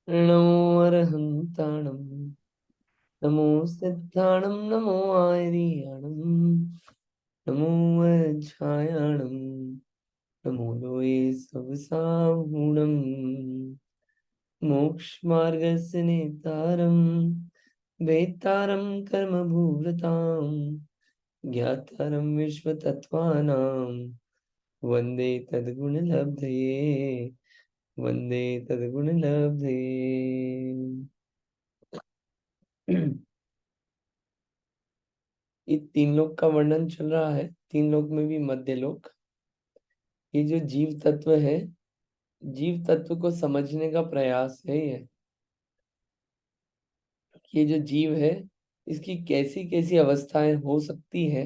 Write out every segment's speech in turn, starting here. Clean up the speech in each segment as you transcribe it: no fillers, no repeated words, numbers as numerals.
नमो अरहंताणं नमो सिद्धाणं नमो आर्याणं नमो वज्रायाणं नमो लोये सवसाहूणं मोक्षमार्गस्य नेतारं वेत्तारं कर्मभूवृतां ज्ञातारं विश्वतत्त्वानां वन्दे तद्गुणलब्धये वन्दे तद्गुणलब्धये। ये तीन लोक का वर्णन चल रहा है। तीन लोक में भी मध्य लोक। ये जो जीव तत्व है, जीव तत्व को समझने का प्रयास है ये जो जीव है, इसकी कैसी कैसी अवस्थाएं हो सकती है,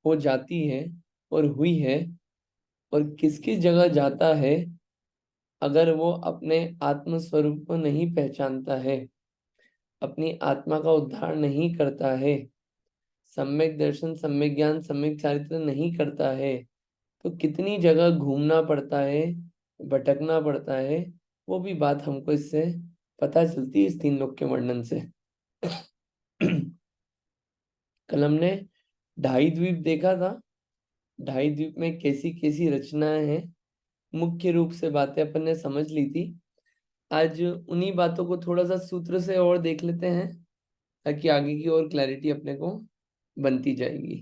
हो जाती है और हुई है, और किसकी जगह जाता है अगर वो अपने आत्म स्वरूप को नहीं पहचानता है, अपनी आत्मा का उद्धार नहीं करता है, सम्यक दर्शन, सम्यक ज्ञान, सम्यक चारित्र नहीं करता है, तो कितनी जगह घूमना पड़ता है, भटकना पड़ता है। वो भी बात हमको इससे पता चलती है, इस तीन लोक के वर्णन से। कल हमने ढाई द्वीप देखा था। ढाई द्वीप में कैसी कैसी रचनाएं हैं, मुख्य रूप से बातें अपन ने समझ ली थी। आज उन्हीं बातों को थोड़ा सा सूत्र से और देख लेते हैं, ताकि आगे की और क्लैरिटी अपने को बनती जाएगी।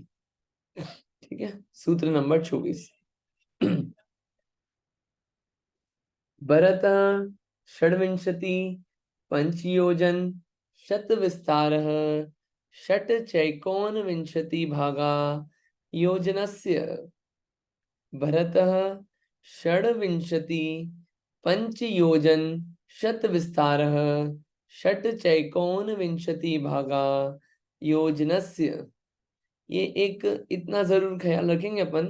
ठीक है, सूत्र नंबर 24। भरत षड्विंशति पंचयोजन शत विस्तार षट चैकोन विंशति भागा योजनस्य। भरत षड्विंशति पंचयोजन शत विस्तार षट चैकोन विंशति भागा योजनस्य। ये एक इतना जरूर ख्याल रखेंगे अपन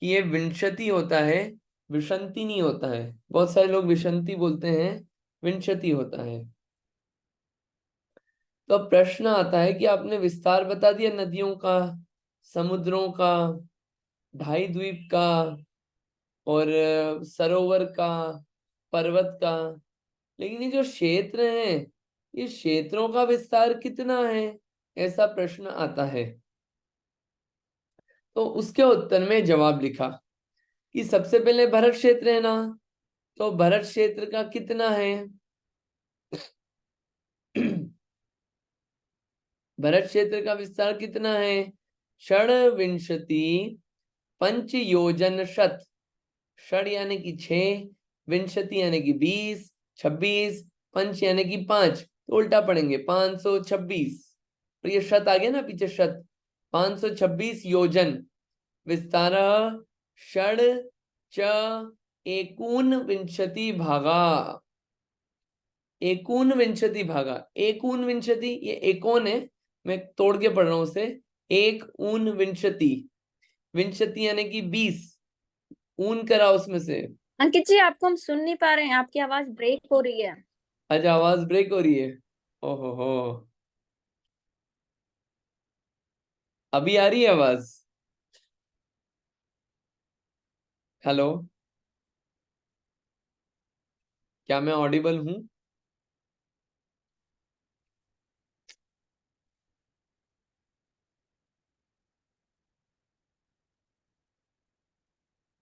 कि ये विंशति होता है, विशंति नहीं होता है। बहुत सारे लोग विशंति बोलते हैं, विंशति होता है। तो अब प्रश्न आता है कि आपने विस्तार बता दिया नदियों का, समुद्रों का, ढाई द्वीप का और सरोवर का, पर्वत का, लेकिन ये जो क्षेत्र है, ये क्षेत्रों का विस्तार कितना है, ऐसा प्रश्न आता है। तो उसके उत्तर में जवाब लिखा कि सबसे पहले भरत क्षेत्र है ना, तो भरत क्षेत्र का कितना है? भरत क्षेत्र का विस्तार कितना है? षड्विंशति पंच योजन शत। षड यानी कि 6, विंशति यानी कि 20, 26, पंच यानी कि 5, तो उल्टा पढ़ेंगे 526। और ये शत आ गया ना पीछे, शत 526 योजन विस्तार षड च एकोन विंशति भागा। एकोन विंशति भागा, एकोन विंशति, ये एकोन है, मैं तोड़ के पढ़ रहा हूं उसे। एक ऊन विंशति, विंशति यानी कि 20, ऊन करा उसमें से। अंकित जी, आपको हम सुन नहीं पा रहे हैं, आपकी आवाज ब्रेक हो रही है। आज आवाज ब्रेक हो रही है? ओहो हो, अभी आ रही है आवाज? हेलो, क्या मैं ऑडिबल हूं?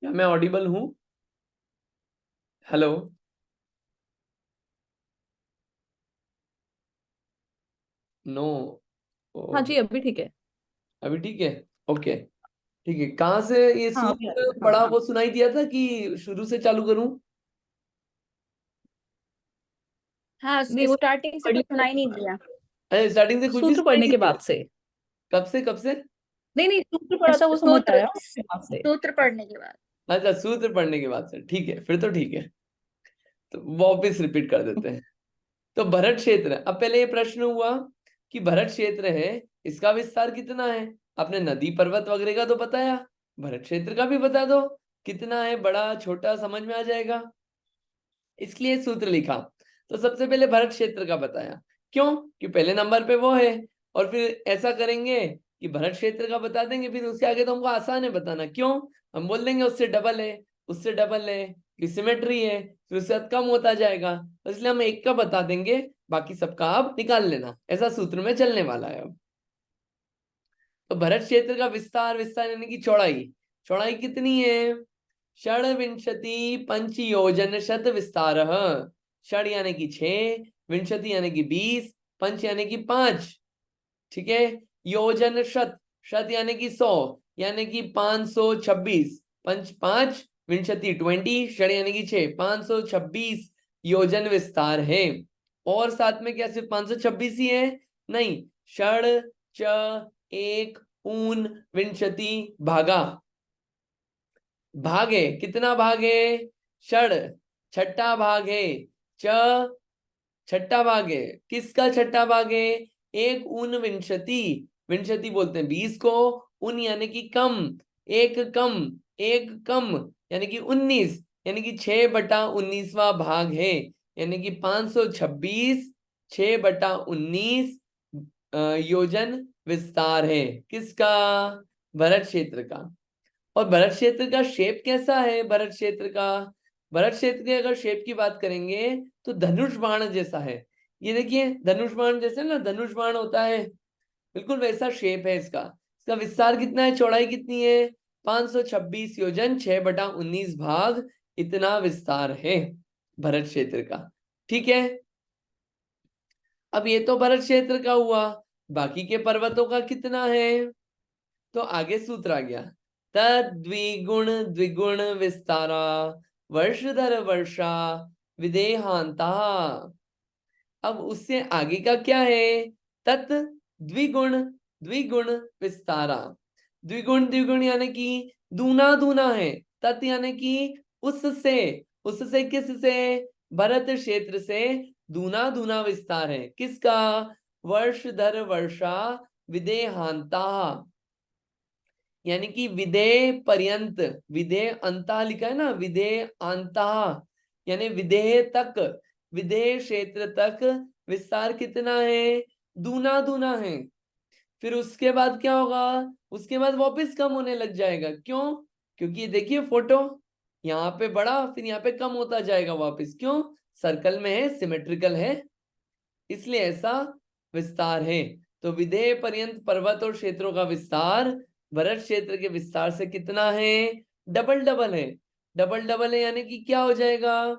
क्या मैं ऑडिबल हूं? Hello, no? हाँ जी, अभी ठीक है। अभी ठीक है, ओके। ठीक है, कहाँ से ये हाँ अभी सूत्र पढ़ा वो सुनाई दिया था कि शुरू से चालू करूं? हाँ, नहीं, वो स्टार्टिंग से कुछ सुनाई नहीं दिया। अरे स्टार्टिंग से कुछ भी सूत्र सुनाई पढ़ने नहीं के दिया? बाद से। कब से, कब से? नहीं नहीं, सूत्र पढ़ा था वो समझ सूत्र आया, उसके बाद से। सूत्र पढ़ने के बाद। अच्छा, सूत्र पढ़ने के बाद से, ठीक है, फिर तो ठीक है। तो वापिस रिपीट कर देते हैं। तो भरत क्षेत्र, अब पहले ये प्रश्न हुआ कि भरत क्षेत्र है, इसका विस्तार कितना है? आपने नदी पर्वत वगैरह का तो बताया, भरत क्षेत्र का भी बता दो कितना है, बड़ा छोटा समझ में आ जाएगा। इसलिए सूत्र लिखा। तो सबसे पहले भरत क्षेत्र का बताया, क्यों कि पहले नंबर पे वो है। और फिर ऐसा करेंगे कि भरत क्षेत्र का बता देंगे, फिर उसके आगे तो हमको आसान है बताना। क्यों? हम बोल देंगे उससे डबल है, उससे डबल है, सिमेट्री है, फिर उसके बाद कम होता जाएगा, इसलिए हम एक का बता देंगे, बाकी सबका आप निकाल लेना, ऐसा सूत्र में चलने वाला है अब। तो भरत क्षेत्र का विस्तार, विस्तार यानी कि चौड़ाई, चौड़ाई कितनी है? षड्विंशति पंच योजन शत विस्तार। षड यानी कि 6, विंशति यानी कि 20, पंच यानी कि 5, ठीक है। योजन शत, शत यानी कि 100, यानी कि 526, पंच 5, विंशति 20, षड यानी कि 6, 526 योजन विस्तार है। और साथ में क्या सिर्फ 526 ही है? नहीं, षड च एक ऊन विंशति भागा, भागे कितना भाग है? षड छठा भाग है, च छठा भाग है, किसका छठा भाग है? एक ऊन विंशति, विंशति बोलते हैं 20 को, ऊन यानी कि कम, एक कम, एक कम यानी कि 19, यानी कि 6/19वां भाग है, यानी कि 526 6/19 योजन विस्तार है। किसका? भरत क्षेत्र का। और भरत क्षेत्र का शेप कैसा है? भरत क्षेत्र का, भरत क्षेत्र के अगर शेप की बात करेंगे तो धनुष बाण जैसा है। ये देखिए धनुष बाण जैसे ना, धनुष बाण होता है, बिल्कुल वैसा शेप है इसका। इसका विस्तार कितना है, चौड़ाई कितनी है? 526 योजन 6/19 भाग, इतना विस्तार है भरत क्षेत्र का। ठीक है, अब ये तो भरत क्षेत्र का हुआ, बाकी के पर्वतों का कितना है? तो आगे सूत्र आ गया, तद्विगुण द्विगुण विस्तारा वर्ष दर वर्षा विदेहांता। अब उससे आगे का क्या है? तत् द्विगुण द्विगुण विस्तारा, द्विगुण द्विगुण यानी कि दूना दूना है, तत् यानी कि उससे, उससे किससे? भरत क्षेत्र से दूना दूना विस्तार है। किसका? वर्ष दर वर्षा विदेहांता, यानी कि विदेह पर्यंत, विदेह अंता लिखा है ना, विदेह अंता यानी विदेह तक, विदेह क्षेत्र तक विस्तार कितना है? दूना दूना है। फिर उसके बाद क्या होगा? उसके बाद वापस कम होने लग जाएगा। क्यों? क्योंकि देखिए फोटो, यहाँ पे बड़ा, फिर यहाँ पे कम होता जाएगा वापस। क्यों? सर्कल में है, सिमेट्रिकल है, इसलिए ऐसा विस्तार है। तो विदेह पर्यंत पर्वत और क्षेत्रों का विस्तार भरत क्षेत्र के विस्तार से कितना है? डबल डबल है, डबल डबल है, यानी कि क्या हो जाएगा?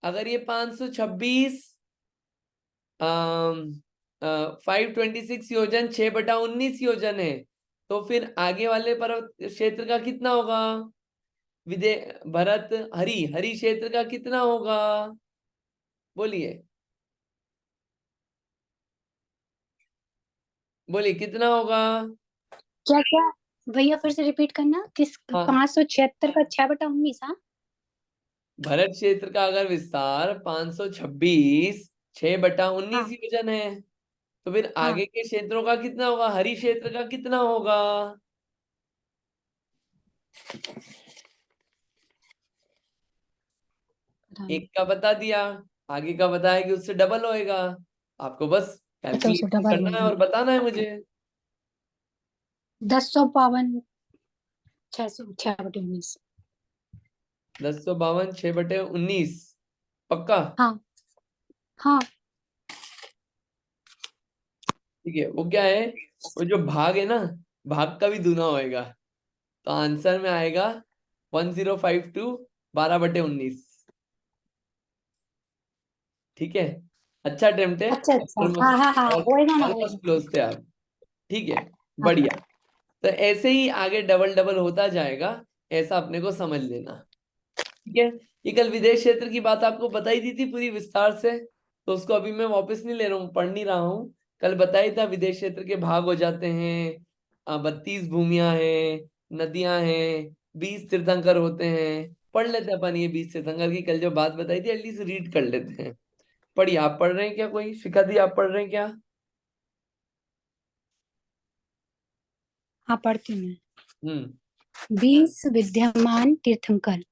अगर ये 526 526 योजन 6/19 योजन है, तो फिर आगे वाले पर्वत क्षेत्र का कितना होगा? विदेह भरत हरि, हरि क्षेत्र का कितना होगा? बोलिए बोलिए कितना होगा? क्या क्या भैया फिर से रिपीट करना, किस? हाँ, 576 का 6/19। हाँ, भरत क्षेत्र का अगर विस्तार 526 6/19 हाँ, योजन है, तो फिर हाँ। आगे के क्षेत्रों का कितना होगा? हरि क्षेत्र का कितना होगा? एक का बता दिया, आगे का बताया कि उससे डबल होएगा। आपको बस तो उसे कैलकुलेशन डबल करना है और बताना है मुझे। 1052 6/19। 1052 6/19 पक्का? हाँ, हाँ। ठीक है, वो क्या है, वो जो भाग है ना, भाग का भी दूना होएगा, तो आंसर में आएगा 1052 12/19। ठीक है, अच्छा अटेम्प्ट है, अच्छा, अच्छा। हाँ, हाँ, हाँ, होएगा ना, ऑलमोस्ट होएगा। क्लोज थे आप। ठीक है, हाँ। बढ़िया। तो ऐसे ही आगे डबल डबल होता जाएगा, ऐसा अपने को समझ लेना। ठीक है, ये कल विदेश क्षेत्र की बात आपको बताई दी थी पूरी विस्तार से, तो उसको अभी मैं वापस नहीं ले रहा हूँ, पढ़ नहीं रहा हूँ। कल बताया था विदेश क्षेत्र के भाग हो जाते हैं, 32 भूमियां हैं, नदियां हैं, 20 तीर्थंकर होते हैं। पढ़ लेते हैं अपन ये 20 तीर्थंकर की कल जो बात बताई थी, एटलीस्ट रीड कर लेते हैं। पढ़िए, आप पढ़ रहे हैं क्या? कोई शिखा दी, आप पढ़ रहे हैं क्या? हाँ, पढ़ती हूँ मैं। हम्म 20 विद्यमान तीर्थंकर।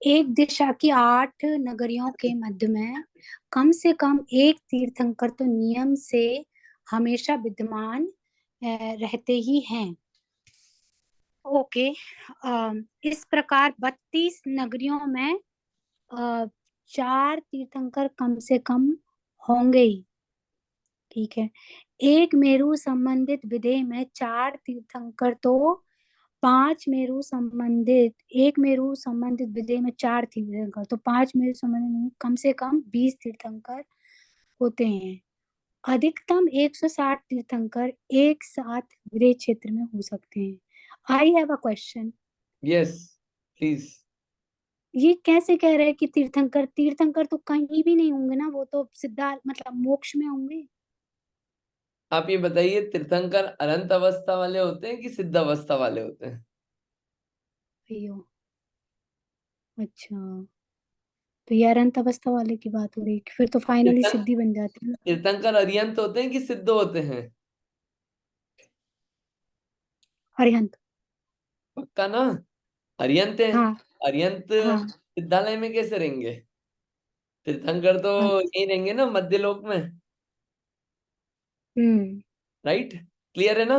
एक दिशा की 8 नगरियों के मध्य में कम से कम एक तीर्थंकर तो नियम से हमेशा विद्यमान रहते ही हैं। ओके। इस प्रकार 32 नगरियों में 4 तीर्थंकर कम से कम होंगे ही। ठीक है। एक मेरु संबंधित विधेय में 4 तीर्थंकर तो 5 मेरु संबंधित, एक मेरु संबंधित विधेय में 4 तीर्थंकर तो 5 मेरु संबंधित में कम से कम 20 तीर्थंकर होते हैं। अधिकतम 160 तीर्थंकर एक साथ विधेय क्षेत्र में हो सकते हैं। I have a question. Yes please. ये कैसे कह रहे हैं कि तीर्थंकर, तीर्थंकर तो कहीं भी नहीं होंगे ना, वो तो सिद्धा मतलब मोक्ष में होंगे। आप ये बताइए, तीर्थंकर अनंत अवस्था वाले होते हैं कि सिद्ध अवस्था वाले होते हैं? अयो, अच्छा, तो ये अनंत अवस्था वाले की बात हो रही है, फिर तो फाइनली तीर्थं सिद्धि बन जाती है। तीर्थंकर अरिहंत होते हैं कि सिद्ध होते हैं? अरिहंत। पक्का ना? अरिहंत है। हाँ अरिहंत हाँ। सिद्धालय में कैसे रहेंगे? तीर्थंकर तो अच्छा, यही रहेंगे ना, मध्यलोक में। हम्म राइट? क्लियर है ना?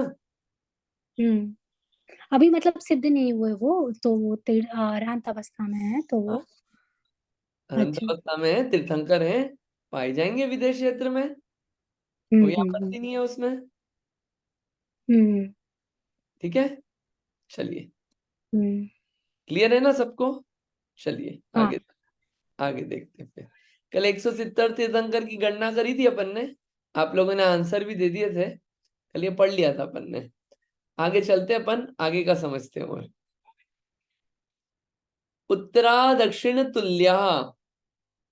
हम्म। अभी मतलब सिद्ध नहीं हुए वो, तो वो अरिहंत अवस्था में है तो हाँ, वो। अनंत अच्छा। अवस्था में है, तीर्थंकर हैं, पाए जाएंगे विदेश क्षेत्र में। कोई हम्म। आपत्ति नहीं है उसमें। हम्म ठीक है, चलिए। हम्म। क्लियर है ना सबको? चलिए हाँ। आगे, आगे देखते हैं फिर। कल 170 तीर्थंकर की गणना करी थी अपन ने, आप लोगों ने आंसर भी दे दिए थे, कल ये पढ़ लिया था अपन ने। आगे चलते अपन, आगे का समझते हैं। और उत्तरा दक्षिण तुल्या,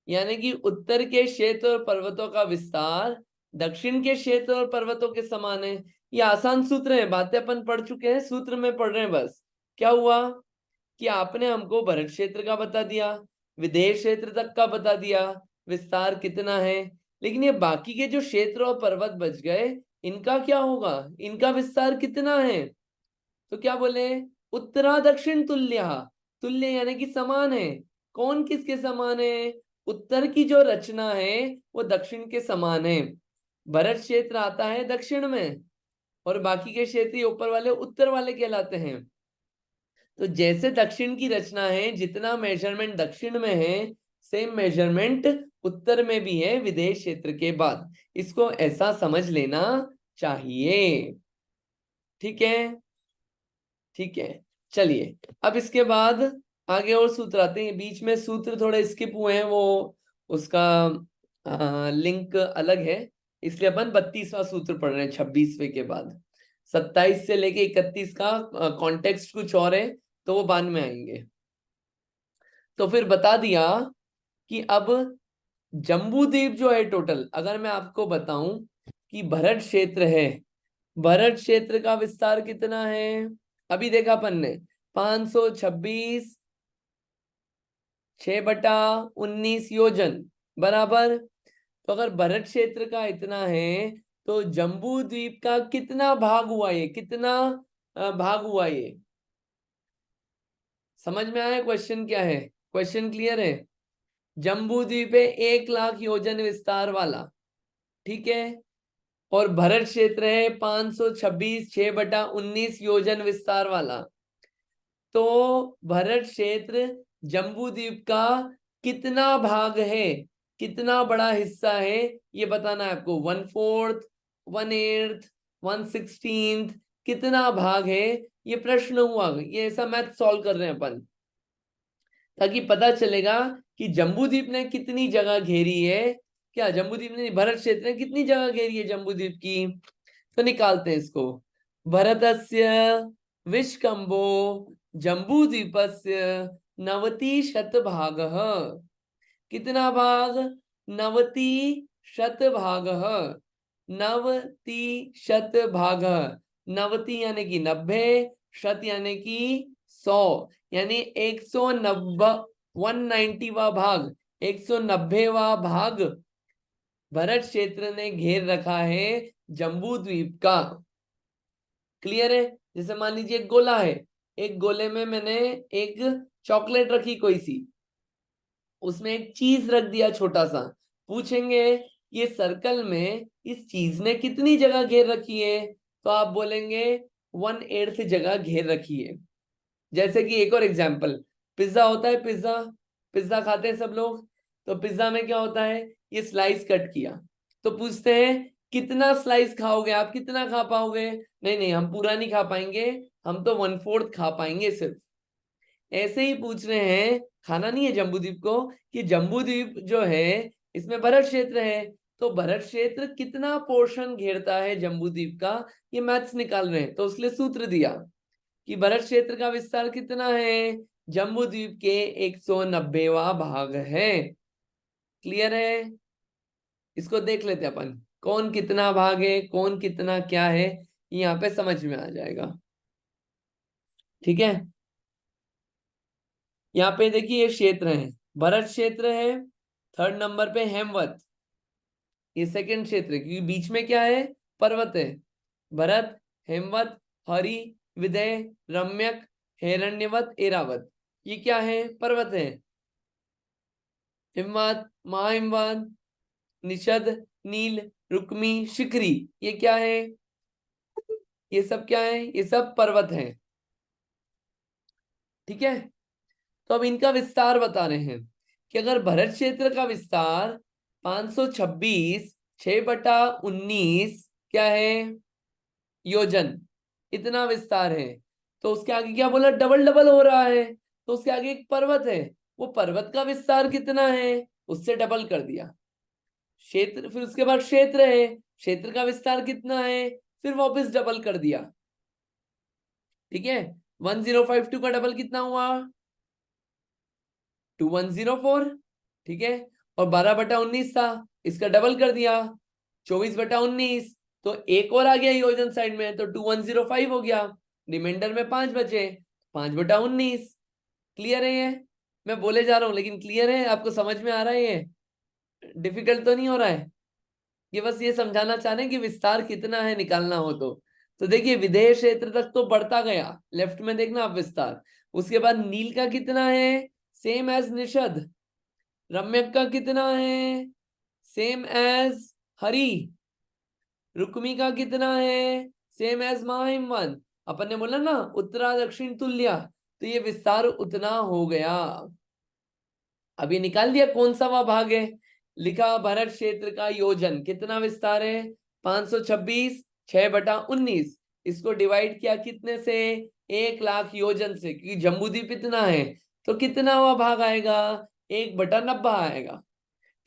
यानी कि उत्तर के क्षेत्र और पर्वतों का विस्तार दक्षिण के क्षेत्र और पर्वतों के समान है। ये आसान सूत्र है, बातें अपन पढ़ चुके हैं, सूत्र में पढ़ रहे हैं बस। क्या हुआ कि आपने हमको भरत क्षेत्र का बता दिया, विदेश क्षेत्र तक का बता दिया, विस्तार कितना है, लेकिन ये बाकी के जो क्षेत्र और पर्वत बच गए, इनका क्या होगा, इनका विस्तार कितना है? तो क्या बोले, उत्तरा दक्षिण तुल्य। तुल्य यानी कि समान है। कौन किसके समान है? उत्तर की जो रचना है वो दक्षिण के समान है। भरत क्षेत्र आता है दक्षिण में, और बाकी के क्षेत्र ऊपर वाले उत्तर वाले कहलाते हैं। तो जैसे दक्षिण की रचना है, जितना मेजरमेंट दक्षिण में है, सेम मेजरमेंट उत्तर में भी है विदेश क्षेत्र के बाद। इसको ऐसा समझ लेना चाहिए। ठीक है, ठीक है। चलिए, अब इसके बाद आगे और सूत्र आते हैं। बीच में सूत्र थोड़े स्किप हुए हैं, वो उसका लिंक अलग है, इसलिए अपन 32वां सूत्र पढ़ रहे हैं 26वें के बाद। 27 से लेके 31 का कॉन्टेक्स्ट कुछ और है, तो वो बाद में आएंगे। तो फिर बता दिया कि अब जम्बू द्वीप जो है टोटल, अगर मैं आपको बताऊं कि भरत क्षेत्र है, भरत क्षेत्र का विस्तार कितना है? अभी देखा अपन ने 526 6/19 योजन बराबर। तो अगर भरत क्षेत्र का इतना है, तो जम्बू द्वीप का कितना भाग हुआ, ये कितना भाग हुआ ये? समझ में आया क्वेश्चन क्या है? क्वेश्चन क्लियर है? जम्बू द्वीप है 1 लाख योजन विस्तार वाला, ठीक है, और भरत क्षेत्र है 526 6/19 योजन विस्तार वाला। तो भरत क्षेत्र जम्बू द्वीप का कितना भाग है, कितना बड़ा हिस्सा है, ये बताना है आपको। 1/4, 1/8, 1/16, कितना भाग है, ये प्रश्न हुआ। ये ऐसा मैथ सॉल्व कर रहे हैं अपन, ताकि पता चलेगा कि जम्बू द्वीप ने कितनी जगह घेरी है। क्या जम्बू द्वीप ने, भरत क्षेत्र ने कितनी जगह घेरी है जम्बू द्वीप की? तो निकालते हैं इसको। भरतस्य विष्कम्भो जम्बूद्वीपस्य 90% कितना भाग? 90% 90%। 90 यानी कि 90, शत यानी कि 100, यानी 190, 190वां भाग, 190वां भाग भरत क्षेत्र ने घेर रखा है जम्बू द्वीप का। क्लियर है? जैसे मान लीजिए एक गोला है, एक गोले में मैंने एक चॉकलेट रखी कोई सी, उसमें एक चीज रख दिया छोटा सा। पूछेंगे ये सर्कल में इस चीज ने कितनी जगह घेर रखी है, तो आप बोलेंगे 1/8 जगह घेर रखी है। जैसे कि एक और एग्जांपल, पिज्जा होता है, पिज्जा पिज्जा खाते हैं सब लोग, तो पिज्जा में क्या होता है, ये स्लाइस कट किया, तो पूछते हैं कितना स्लाइस खाओगे आप, कितना खा पाओगे? नहीं नहीं, हम पूरा नहीं खा पाएंगे, हम तो 1/4 खा पाएंगे सिर्फ। ऐसे ही पूछ रहे हैं, खाना नहीं है जम्बूद्वीप को, कि जम्बूद्वीप जो है इसमें भरत क्षेत्र है, तो भरत क्षेत्र कितना पोर्शन घेरता है जम्बूद्वीप का, ये मैथ्स निकाल रहे हैं। तो उसने सूत्र दिया कि भरत क्षेत्र का विस्तार कितना है, जम्बूद्वीप के 190वां भाग है। क्लियर है? इसको देख लेते हैं अपन, कौन कितना भाग है, कौन कितना क्या है, यहाँ पे समझ में आ जाएगा। ठीक है, यहाँ पे देखिए ये क्षेत्र है, भरत क्षेत्र है, 3rd नंबर पे हेमवत, ये 2nd क्षेत्र है, क्योंकि बीच में क्या है, पर्वत है। भरत, हेमवत, हरि, विदय, रम्यक, हिरण्यवत, एरावत, ये क्या है, पर्वत है। हिमवत, महाहिमवत, निषद, नील, रुक्मी, शिखरी, ये क्या है, ये सब क्या है, ये सब पर्वत हैं। ठीक है, तो अब इनका विस्तार बता रहे हैं कि अगर भरत क्षेत्र का विस्तार 526 6/19 क्या है, योजन, इतना विस्तार है, तो उसके आगे क्या बोला, डबल डबल हो रहा है, तो उसके आगे एक पर्वत है, वो पर्वत का विस्तार कितना है, उससे डबल कर दिया। क्षेत्र, फिर उसके बाद क्षेत्र है, क्षेत्र का विस्तार कितना है, फिर वापस डबल कर दिया। ठीक है, 1052 का डबल कितना हुआ, 2104। ठीक है, और 12/19 था, इसका डबल कर दिया, 24/19, तो एक और आ गया योजन साइड में, तो 2105 हो गया, रिमाइंडर में 5 बचे, 5/19। क्लियर है? ये मैं बोले जा रहा हूं लेकिन क्लियर है, आपको समझ में आ रहा है, ये डिफिकल्ट तो नहीं हो रहा है? ये बस ये समझाना चाह रहे हैं कि विस्तार कितना है, निकालना हो तो देखिए विधेय क्षेत्र तक तो बढ़ता गया, लेफ्ट में देखना आप विस्तार। उसके बाद नील का कितना है, सेम एज निषद। रम्यक का कितना है, सेम एज हरि। रुक्मी का कितना है, सेम एज महाहिमवन। अपन ने बोला ना उत्तरा दक्षिण तुल्य, तो ये विस्तार उतना हो गया। अभी निकाल दिया कौन सा वह भाग है, लिखा भरत क्षेत्र का योजन कितना विस्तार है, 526 6/19, इसको डिवाइड किया कितने से, 1,00,000 योजन से, क्योंकि जम्बूद्वीप इतना है, तो कितना हुआ भाग आएगा, 1/90 आएगा।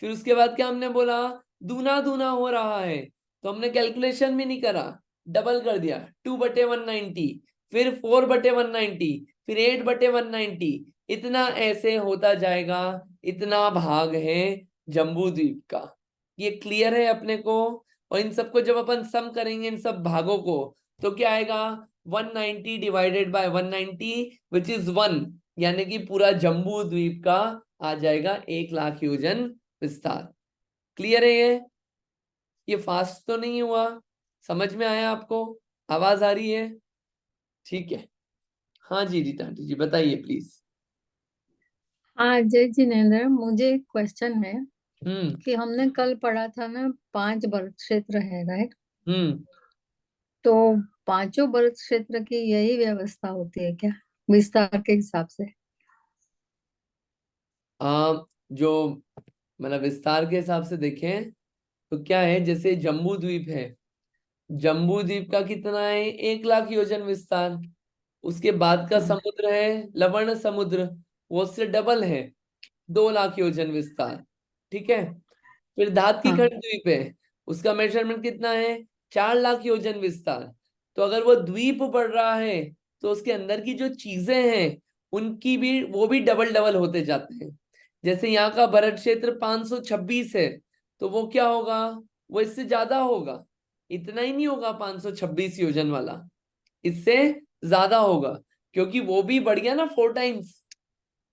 फिर उसके बाद क्या हमने बोला, दूना दूना हो रहा है, तो हमने कैलकुलेशन भी नहीं करा, डबल कर दिया, 2/190, फिर 4/190, फिर 8/190, इतना ऐसे होता जाएगा, इतना भाग है जम्बूद्वीप का। ये क्लियर है अपने को? और इन सबको जब अपन सम करेंगे इन सब भागों को, तो क्या आएगा, 190 डिवाइडेड बाय 190 विच इज 1, यानी कि पूरा जम्बूद्वीप का आ जाएगा 1,00,000 योजन विस्तार। क्लियर है? ये फास्ट तो नहीं हुआ, समझ में आया आपको, आवाज आ रही है? ठीक है, हाँ जी रीता आंटी जी बताइए प्लीज। हाँ जय जिनेन्द्र, मुझे एक क्वेश्चन है हम्म कि हमने कल पढ़ा था ना 5 वर्ग क्षेत्र है, राइट? हम्म तो 5 वर्ग क्षेत्र की यही व्यवस्था होती है क्या विस्तार के हिसाब से? जो मतलब विस्तार के हिसाब से देखें तो क्या है, जैसे जम्बू द्वीप है, जम्बू द्वीप का कितना है, 1,00,000 योजन विस्तार। उसके बाद का समुद्र है लवण समुद्र, वो उससे डबल है, 2,00,000 योजन विस्तार। ठीक है, फिर धात की हाँ खंड द्वीप है, उसका मेजरमेंट कितना है, 4,00,000 योजन विस्तार। तो अगर वो द्वीप बढ़ रहा है तो उसके अंदर की जो चीजें हैं उनकी भी, वो भी डबल डबल होते जाते हैं। जैसे यहाँ का भरत क्षेत्र 526 है, तो वो क्या होगा, वो इससे ज्यादा होगा, इतना ही नहीं होगा 526 योजन वाला, इससे ज्यादा होगा, क्योंकि वो भी बढ़ गया ना 4 टाइम्स,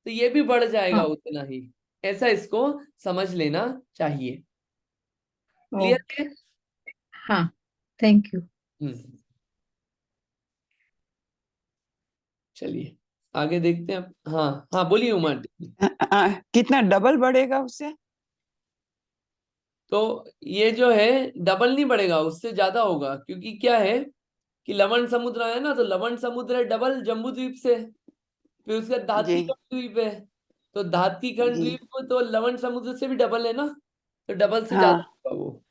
तो ये भी बढ़ जाएगा हाँ उतना ही। ऐसा इसको समझ लेना चाहिए। क्लियर ओके, है? हाँ थैंक यू। हम्म, चलिए आगे देखते हैं। हाँ हाँ बोलिए उमा आंटी। कितना डबल बढ़ेगा उससे? तो ये जो है डबल नहीं बढ़ेगा, उससे ज्यादा होगा, क्योंकि क्या है, कि लवण समुद्र आया ना, तो लवण समुद्र है डबल जम्बू द्वीप से, फिर उसका धात्की जी खंड द्वीप है, तो धात्की खंड जी द्वीप तो लवण समुद्र से भी डबल है ना, तो डबल से ज्यादा हाँ होगा वो।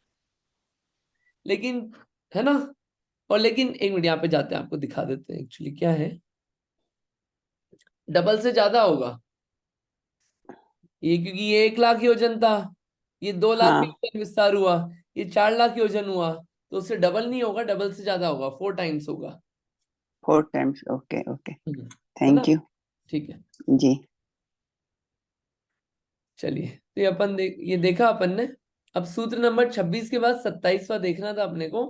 लेकिन है ना, और लेकिन एक मिनट यहाँ पे जाते हैं, आपको दिखा देते हैं एक्चुअली क्या है। डबल से ज्यादा होगा ये, क्योंकि ये 1 लाख योजन था, ये 2 लाख हाँ योजन विस्तार हुआ, ये 4 लाख योजन हुआ, तो उससे डबल नहीं होगा, डबल से ज्यादा होगा, 4 टाइम्स होगा। 4 टाइम्स। ओके ओके, है ना, थैंक यू। ठीक है। जी चलिए, तो ये अपन ये देखा अपन ने। अब सूत्र नंबर 26 के बाद 27वां देखना था अपने को,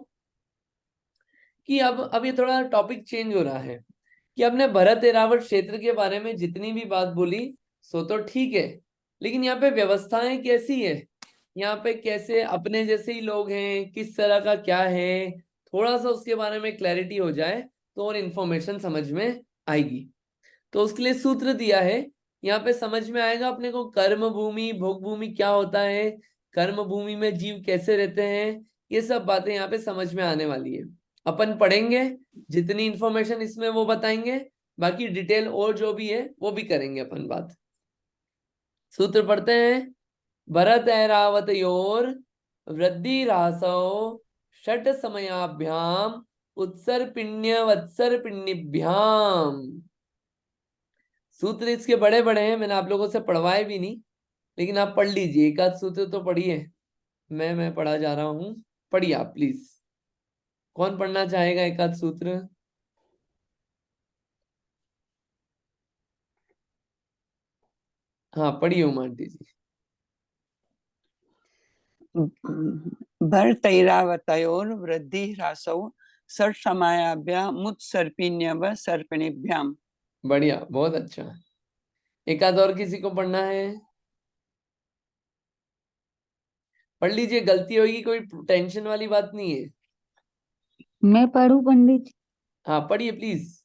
कि अब ये थोड़ा टॉपिक चेंज हो रहा है, कि आपने भरत एरावत क्षेत्र के बारे में जितनी भी बात बोली सो तो ठीक है, लेकिन यहाँ पे व्यवस्थाएं कैसी है, यहाँ पे कैसे अपने जैसे ही लोग हैं, किस तरह का क्या है, थोड़ा सा उसके बारे में क्लैरिटी हो जाए तो और इन्फॉर्मेशन समझ में आएगी। तो उसके लिए सूत्र दिया है, यहाँ पे समझ में आएगा अपने को कर्म भूमि भोग भूमि क्या होता है, कर्म भूमि में जीव कैसे रहते हैं, ये सब बातें यहाँ पे समझ में आने वाली है। अपन पढ़ेंगे, जितनी इंफॉर्मेशन इसमें वो बताएंगे, बाकी डिटेल और जो भी है वो भी करेंगे अपन बात। सूत्र पढ़ते हैं। भरत ऐरावतयोर वृद्धि रासौ षट समयाभ्याम उत्सर्पिण्य वत्सर्पिण्यभ्याम। सूत्र इसके बड़े बड़े हैं, मैंने आप लोगों से पढ़वाए भी नहीं, लेकिन आप पढ़ लीजिए, एक आध सूत्र तो पढ़िए। मैं पढ़ा जा रहा हूँ, पढ़िए आप प्लीज। कौन पढ़ना चाहेगा एक आध सूत्र? हाँ पढ़िए उमा आंटी जी। भरतैरावतयोर वृद्धि ह्रासौ षट समयाभ्याम मुत्सर्पिण्यव सर्पिणीभ्याम। बढ़िया, बहुत अच्छा। एक आध और किसी को पढ़ना है? पढ़ लीजिए, गलती होगी कोई टेंशन वाली बात नहीं है। मैं पढ़ूं पंडित जी? हाँ पढ़िए प्लीज।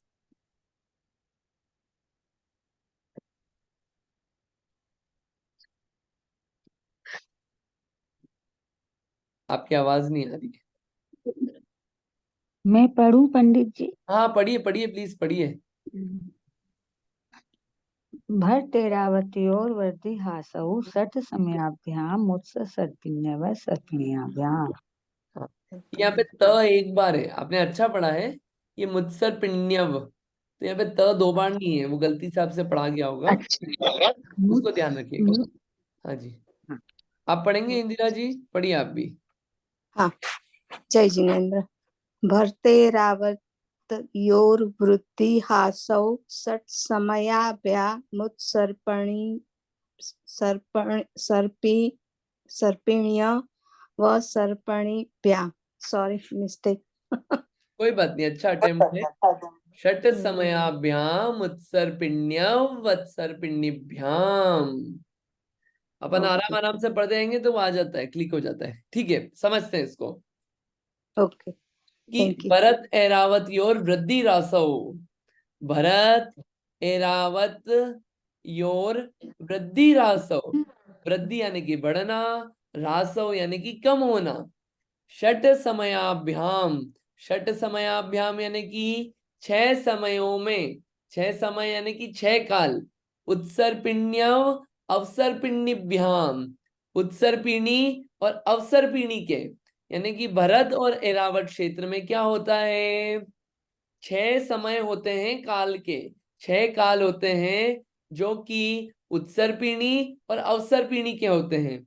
आपकी आवाज नहीं आ रही है। मैं पढ़ूं पंडित जी? हाँ पढ़िए पढ़िए प्लीज पढ़िए। भरतैरावतयोर वृद्धि हासौ षट समयाभ्याम उत्सर्पिण्यव सर्पिणीभ्याम। हाँ, यहाँ पे त एक बार है, आपने अच्छा पढ़ा है। ये मुत्सर पिण्यव, तो यहाँ पे त 2 बार नहीं है, वो गलती से आपसे पढ़ा गया होगा, अच्छा। उसको ध्यान रखिएगा। हाँ जी, आप पढ़ेंगे इंदिरा जी? पढ़िए आप भी। हाँ, जय जिनेन्द्र। भर्तेरावतयोर वृद्धि हासौ षट समयाभ्यामुत्सर्पणि सर्पिण्य व सर्पणिभ्याम। Sorry mistake. कोई बात नहीं, अच्छा अटेम्प्ट है। षट समयाभ्याम उत्सर्पिण्यव वत्सर्पिण्यभ्याम। अपन आराम आराम से पढ़ देंगे तो वो आ जाता है, क्लिक हो जाता है। ठीक है, समझते हैं इसको। ओके, कि thank you. Bharat Airavat your वृद्धि रासौ, भरत एरावत योर वृद्धि रासौ, वृद्धि यानी कि बढ़ना, रासौ यानी कि कम होना, षट समयाभ्याम, षट समयाभ्याम यानी कि 6 समयों में, 6 समय यानी कि 6 काल, उत्सर्पिण्यव अवसर्पिण्यभ्याम, उत्सर्पिणी और अवसर्पिणी के, यानी कि भरत और एरावत क्षेत्र में क्या होता है, 6 समय होते हैं काल के, 6 काल होते हैं जो कि उत्सर्पिणी और अवसर्पिणी के होते हैं।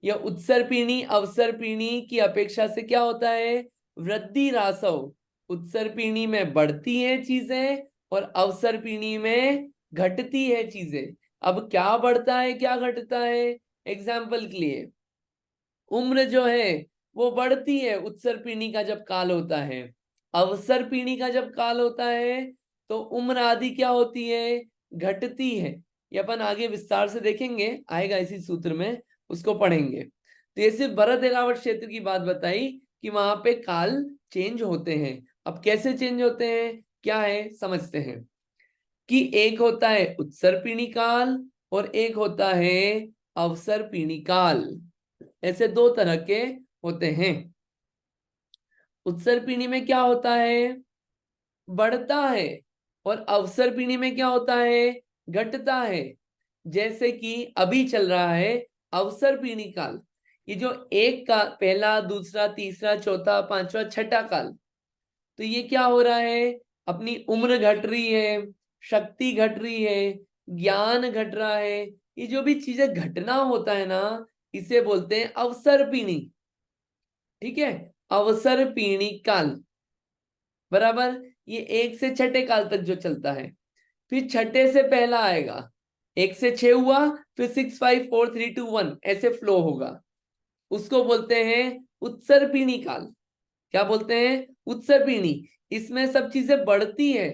यह उत्सर्पिणी अवसर्पिणी की अपेक्षा से क्या होता है, वृद्धि रासव, उत्सर्पिणी में बढ़ती है चीजें और अवसर्पिणी में घटती है चीजें। अब क्या बढ़ता है क्या घटता है, एग्जाम्पल के लिए उम्र जो है वो बढ़ती है उत्सर्पिणी का जब काल होता है, अवसर्पिणी का जब काल होता है तो उम्र आदि क्या होती है, घटती है। ये अपन आगे विस्तार से देखेंगे, आएगा इसी सूत्र में, उसको पढ़ेंगे। तो ये सिर्फ भरत एरावत क्षेत्र की बात बताई कि वहां पे काल चेंज होते हैं। अब कैसे चेंज होते हैं क्या है समझते हैं, कि एक होता है उत्सर्पिणी काल और एक होता है अवसर्पिणी काल, ऐसे 2 तरह के होते हैं। उत्सर्पिणी में क्या होता है, बढ़ता है, और अवसर पीढ़ी में क्या होता है, घटता है। जैसे कि अभी चल रहा है अवसर पीढ़ी काल, ये जो एक का पहला दूसरा तीसरा चौथा पांचवा छठा काल, तो ये क्या हो रहा है, अपनी उम्र घट रही है, शक्ति घट रही है, ज्ञान घट रहा है। ये जो भी चीजें घटना होता है ना, इसे बोलते हैं अवसर पीढ़ी। ठीक है, अवसर पीढ़ी काल बराबर, ये 1 से छठे काल तक जो चलता है। फिर छठे से पहला आएगा, 1 से 6 हुआ, फिर 6 5 4 3 2 1 ऐसे फ्लो होगा, उसको बोलते हैं उत्सर पीढ़ी काल। क्या बोलते हैं, उत्सर पीढ़ी। इसमें सब चीजें बढ़ती है,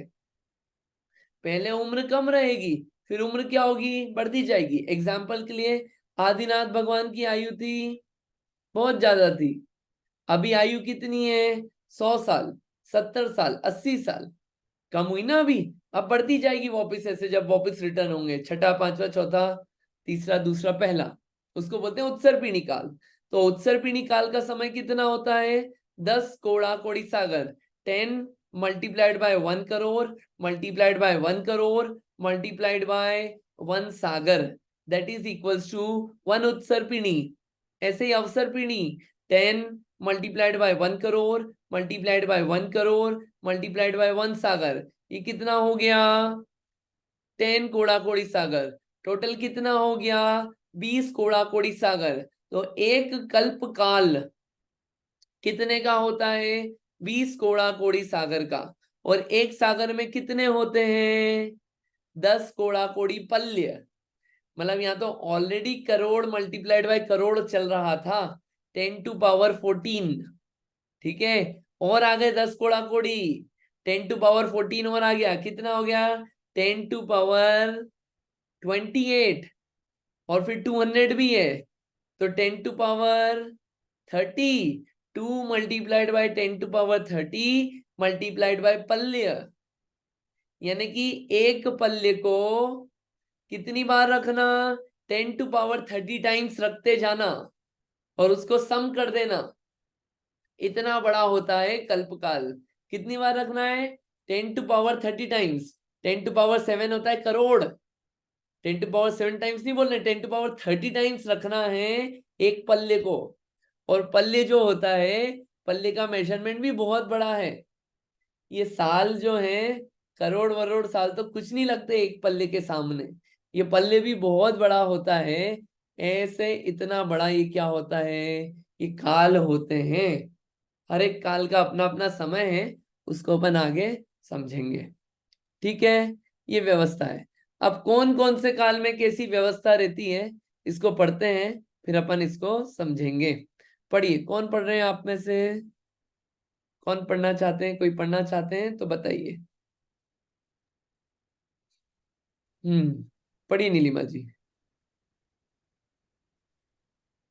पहले उम्र कम रहेगी, फिर उम्र क्या होगी, बढ़ती जाएगी। एग्जाम्पल के लिए आदिनाथ भगवान की आयु थी, बहुत ज्यादा थी, अभी आयु कितनी है, 100 साल, 70 साल, 80 साल, कम हुई ना अभी, अब बढ़ती जाएगी वापस, ऐसे जब वापस रिटर्न होंगे, छठा पांचवा चौथा तीसरा दूसरा पहला, उसको बोलते हैं उत्सर पीढ़ी काल। तो उत्सर पीढ़ी काल का समय कितना होता है, 10 कोड़ा कोड़ी सागर, 10 multiplied by 1 crore multiplied by 1 crore multiplied by 1 सागर, दैट इज इक्वल्स टू 1 उत्सर पीढ़ी। ऐसे ही अवसर पीढ़ी, 10 multiplied by 1 crore multiplied by 1 crore multiplied by 1 सागर, ये कितना हो गया, 10 कोड़ा कोड़ी सागर। टोटल कितना हो गया, 20 कोड़ा कोड़ी सागर। तो एक कल्प काल कितने का होता है, 20 कोड़ा कोड़ी सागर का। और एक सागर में कितने होते हैं, 10 कोड़ा कोड़ी पल्य। मतलब यहाँ तो already crore multiplied bye crore चल रहा था, 10 टू पावर 14। ठीक है, और आ गए 10 कोड़ा कोड़ी, 10 टू पावर 14 और आ गया, कितना हो गया, 10 टू पावर 28, और फिर 200 भी है, तो 10 to power 30, 2 multiplied by 10 to power 30 multiplied by पल्य। यानी कि एक पल्ले को कितनी बार रखना, 10 टू पावर 30 टाइम्स रखते जाना, और उसको सम कर देना, इतना बड़ा होता है कल्पकाल। कितनी बार रखना है, 10 to power 30 times, 10 to power 7 होता है करोड़, 10 टू पावर 7 टाइम्स नहीं बोलना, 10 टू पावर 30 टाइम्स रखना है एक पल्ले को। और पल्ले जो होता है, पल्ले का मेजरमेंट भी बहुत बड़ा है। ये साल जो है, करोड़ वरोड़ साल तो कुछ नहीं लगते एक पल्ले के सामने, ये पल्ले भी बहुत बड़ा होता है। ऐसे इतना बड़ा ये क्या होता है, ये काल होते हैं। हर एक काल का अपना अपना समय है, उसको अपन आगे समझेंगे। ठीक है, ये व्यवस्था है। अब कौन कौन से काल में कैसी व्यवस्था रहती है, इसको पढ़ते हैं, फिर अपन इसको समझेंगे। पढ़िए, कौन पढ़ रहे हैं आप में से, कौन पढ़ना चाहते हैं, कोई पढ़ना चाहते हैं तो बताइए। पढ़िए नीलिमा जी।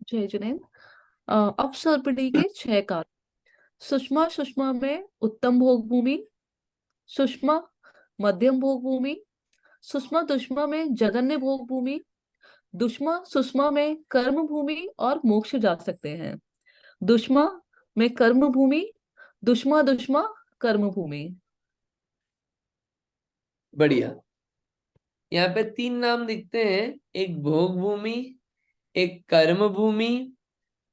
जय जिनेन्द्र। अवसर पीढ़ी के 6 काल। सुषमा सुषमा में उत्तम भोग भूमि, सुषमा मध्यम भोग भूमि, सुषमा दुष्मा में जघन्य भोग भूमि, दुष्मा सुषमा में कर्म भूमि और मोक्ष जा सकते हैं, दुष्मा में कर्म भूमि, दुष्मा दुष्मा कर्म भूमि। बढ़िया, यहाँ पे 3 नाम दिखते हैं, एक भोग भूमि, एक कर्म भूमि,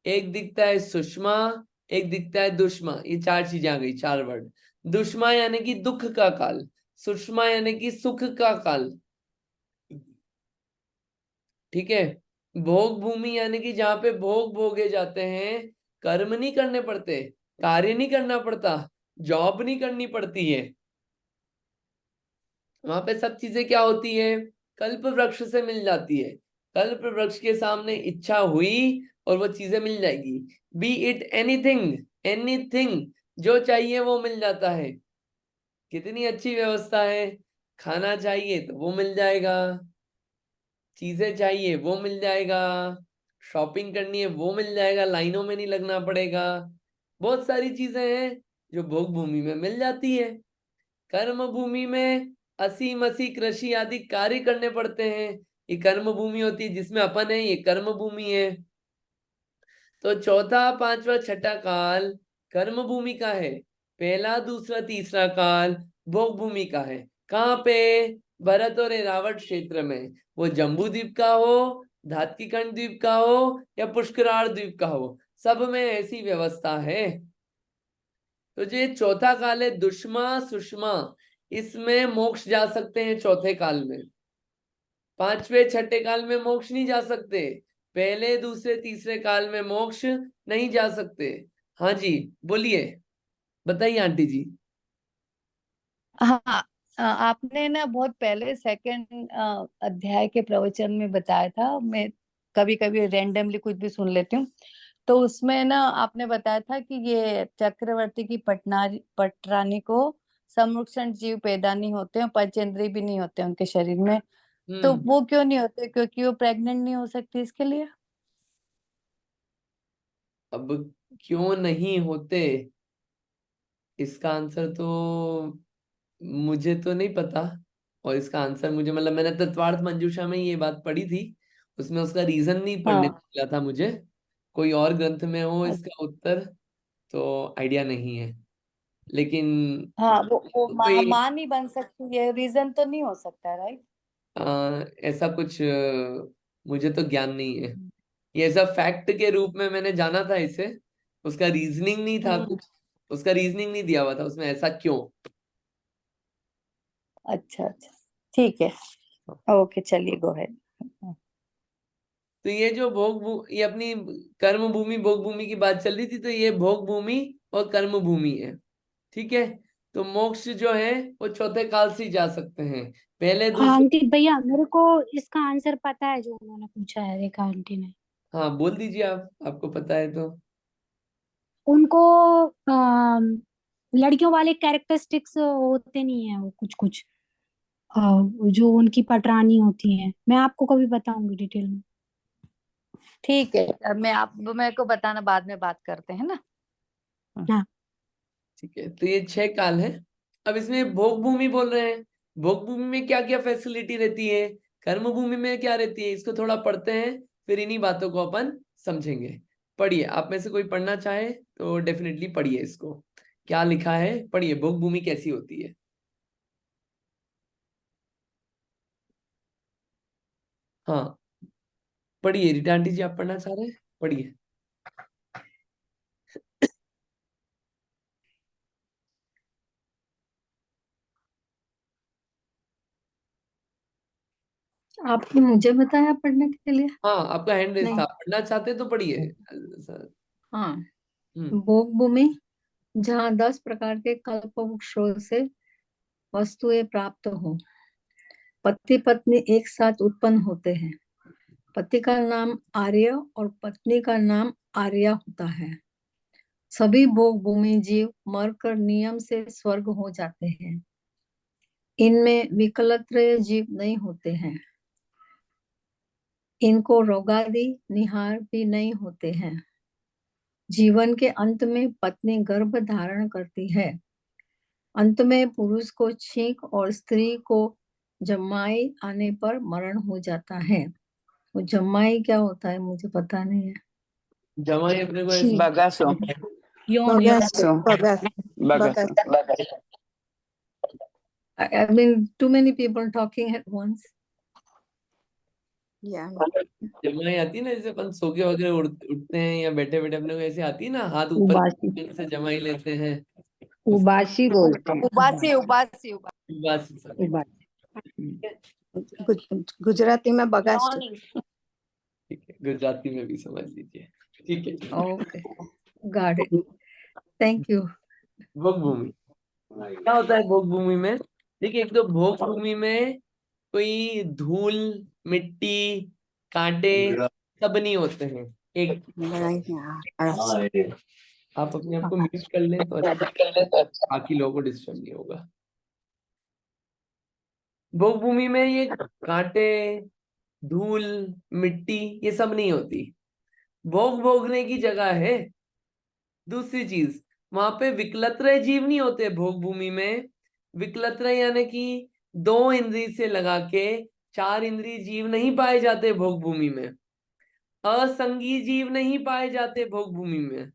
एक दिखता है सुषमा, एक दिखता है दुष्मा। ये 4 चीजें आ गई, 4 वर्ड। दुष्मा यानी कि दुख का काल, सुषमा यानी कि सुख का काल। ठीक है, भोग भूमि यानी कि जहां पे भोग भोगे जाते हैं, कर्म नहीं करने पड़ते, कार्य नहीं करना पड़ता, जॉब नहीं करनी पड़ती है, वहां पे सब चीजें क्या होती है, कल्प वृक्ष से मिल जाती है। कल्प वृक्ष के सामने इच्छा हुई और वो चीजें मिल जाएगी, बी इट एनीथिंग, एनीथिंग जो चाहिए वो मिल जाता है। कितनी अच्छी व्यवस्था है, खाना चाहिए तो वो मिल जाएगा, चीजें चाहिए वो मिल जाएगा, शॉपिंग करनी है वो मिल जाएगा, लाइनों में नहीं लगना पड़ेगा। बहुत सारी चीजें हैं जो भोग भूमि में मिल जाती है। कर्म भूमि में असी मसी कृषि आदि कार्य करने पड़ते हैं, ये कर्म भूमि होती है, जिसमें अपन है ये कर्म भूमि है। तो चौथा पांचवा छठा काल कर्म भूमि का है, पहला दूसरा तीसरा काल भोग भूमि का है। कहाँ पे? भरत और ऐरावत क्षेत्र में। वो जम्बू द्वीप का हो, धात्किकण द्वीप का हो या पुष्करार द्वीप का हो, सब में ऐसी व्यवस्था है। तो जो ये चौथा काल है दुष्मा सुषमा, इसमें मोक्ष जा सकते हैं चौथे काल में। पांचवे छठे काल में मोक्ष नहीं जा सकते। पहले दूसरे तीसरे काल में मोक्ष नहीं जा सकते। हाँ जी बोलिए, बताइए आंटी जी। हाँ, आपने ना बहुत पहले सेकंड अध्याय के प्रवचन में बताया था, मैं कभी कभी रैंडमली कुछ भी सुन लेती हूँ, तो उसमें ना आपने बताया था कि ये चक्रवर्ती की पटरानी को संरक्षण जीव पैदा नहीं होते हैं, पंचेंद्रिय भी नहीं होते उनके शरीर में, तो वो क्यों नहीं होते? क्योंकि वो प्रेग्नेंट नहीं हो सकती इसके लिए। अब क्यों नहीं होते, इसका आंसर तो मुझे तो नहीं पता। और इसका आंसर मुझे, मतलब मैंने तत्वार्थ मंजूषा में ये बात पढ़ी थी, उसमें उसका रीजन नहीं पढ़ने को हाँ मिला था मुझे। कोई और ग्रंथ में हो अच्छा। इसका उत्तर तो आइडिया नहीं है, लेकिन हाँ, वो माँ कोई माँ नहीं बन सकती, ये रीजन तो नहीं हो सकता, राइट? ऐसा कुछ मुझे तो ज्ञान नहीं है। ये ऐसा फैक्ट के रूप में मैंने जाना था इसे, उसका रीजनिंग नहीं था कुछ, उसका रीजनिंग नहीं दिया हुआ था उसमें, ऐसा क्यों। अच्छा अच्छा, ठीक है, ओके, चलिए गो अहेड। तो ये जो ये अपनी कर्म भूमि भोग भूमि की बात चल रही थी, तो ये भोग भूमि और कर्म भूमि है। ठीक है, तो मोक्ष जो है वो चौथे काल से ही जा सकते हैं। पहले दूसरे। अंकित भैया, मेरे को इसका आंसर पता है जो उन्होंने पूछा है रेखा आंटी ने। हाँ बोल दीजिए, आप आपको पता है तो। उनको लड़कियों वाले कैरेक्टरिस्टिक्स होते नहीं है, वो कुछ कुछ जो उनकी पटरानी होती है, मैं आपको कभी बताऊंगी डिटेल में। ठीक है, अब मेरे को बताना, बाद में बात करते हैं ना। हाँ, ठीक है, तो ये 6 काल है। अब इसमें भोग भूमि बोल रहे हैं, भोग भूमि में क्या क्या फैसिलिटी रहती है, कर्म भूमि में क्या रहती है, इसको थोड़ा पढ़ते हैं, फिर इन्हीं बातों को अपन समझेंगे। पढ़िए, आप में से कोई पढ़ना चाहे तो डेफिनेटली पढ़िए इसको, क्या लिखा है पढ़िए, भोग भूमि कैसी होती है। हाँ पढ़िए, रीटा आंटी जी आप पढ़ना चाह रहे हैं, पढ़िए। आपने मुझे बताया पढ़ने के लिए? हाँ आपका हैंड रेस था, नहीं। आप पढ़ना चाहते तो पढ़िए सर। हाँ, हम्म। भोग भूमि, जहाँ 10 प्रकार के कल्प वृक्षों से वस्तुएं प्राप्त हो, पति पत्नी एक साथ उत्पन्न होते हैं, पति का नाम आर्य और पत्नी का नाम आर्या होता है। सभी भोग भूमि जीव मरकर नियम से स्वर्ग हो जाते हैं। इनमें विकलत्रय जीव नहीं होते हैं, इनको रोगादि निहार भी नहीं होते हैं। जीवन के अंत में पत्नी गर्भ धारण करती है। अंत में पुरुष को छींक और स्त्री को जमाई आने पर मरण हो जाता है। वो जमाई क्या होता है मुझे पता नहीं है। जमाई अपने को ऐसे बगासो यौन यौन बगासो बगासो बगासो बगासो I mean, too many people talking at once. या जमाई आती है ना, जैसे अपन सो के वगैरह उठते हैं या बैठे बैठे अपने को ऐसे आती है ना, हाथ ऊपर उबासी से जमाई लेते हैं। उबासी बोलते हैं उबासी उबासी बस सर। उबासी। ठीक है, गुजराती में बगासो। यौन। ठीक है, गुजराती में भी समझ लीजिए। ठीक है, okay, got it, thank you. भोग भूमि क्या होता है भोग भूमि में? देखिए, एक तो भोग भूमि में कोई धूल, मिट्टी, कांटे सब नहीं होते हैं। एक आप अपने आप को म्यूट कर लें तो अच्छा, बाकी लोगों को डिस्टर्ब नहीं होगा। भोग भूमि में ये कांटे, धूल, मिट्टी ये सब नहीं होती। भोग भोगने की जगह है। दूसरी चीज, वहां पे विकलत्रय जीव नहीं होते भोग भूमि में। विकलत्रय यानी कि 2 इंद्री से लगा के 4 इंद्री जीव नहीं पाए जाते भोग भूमि में। असंगी जीव नहीं पाए जाते भोग भूमि में।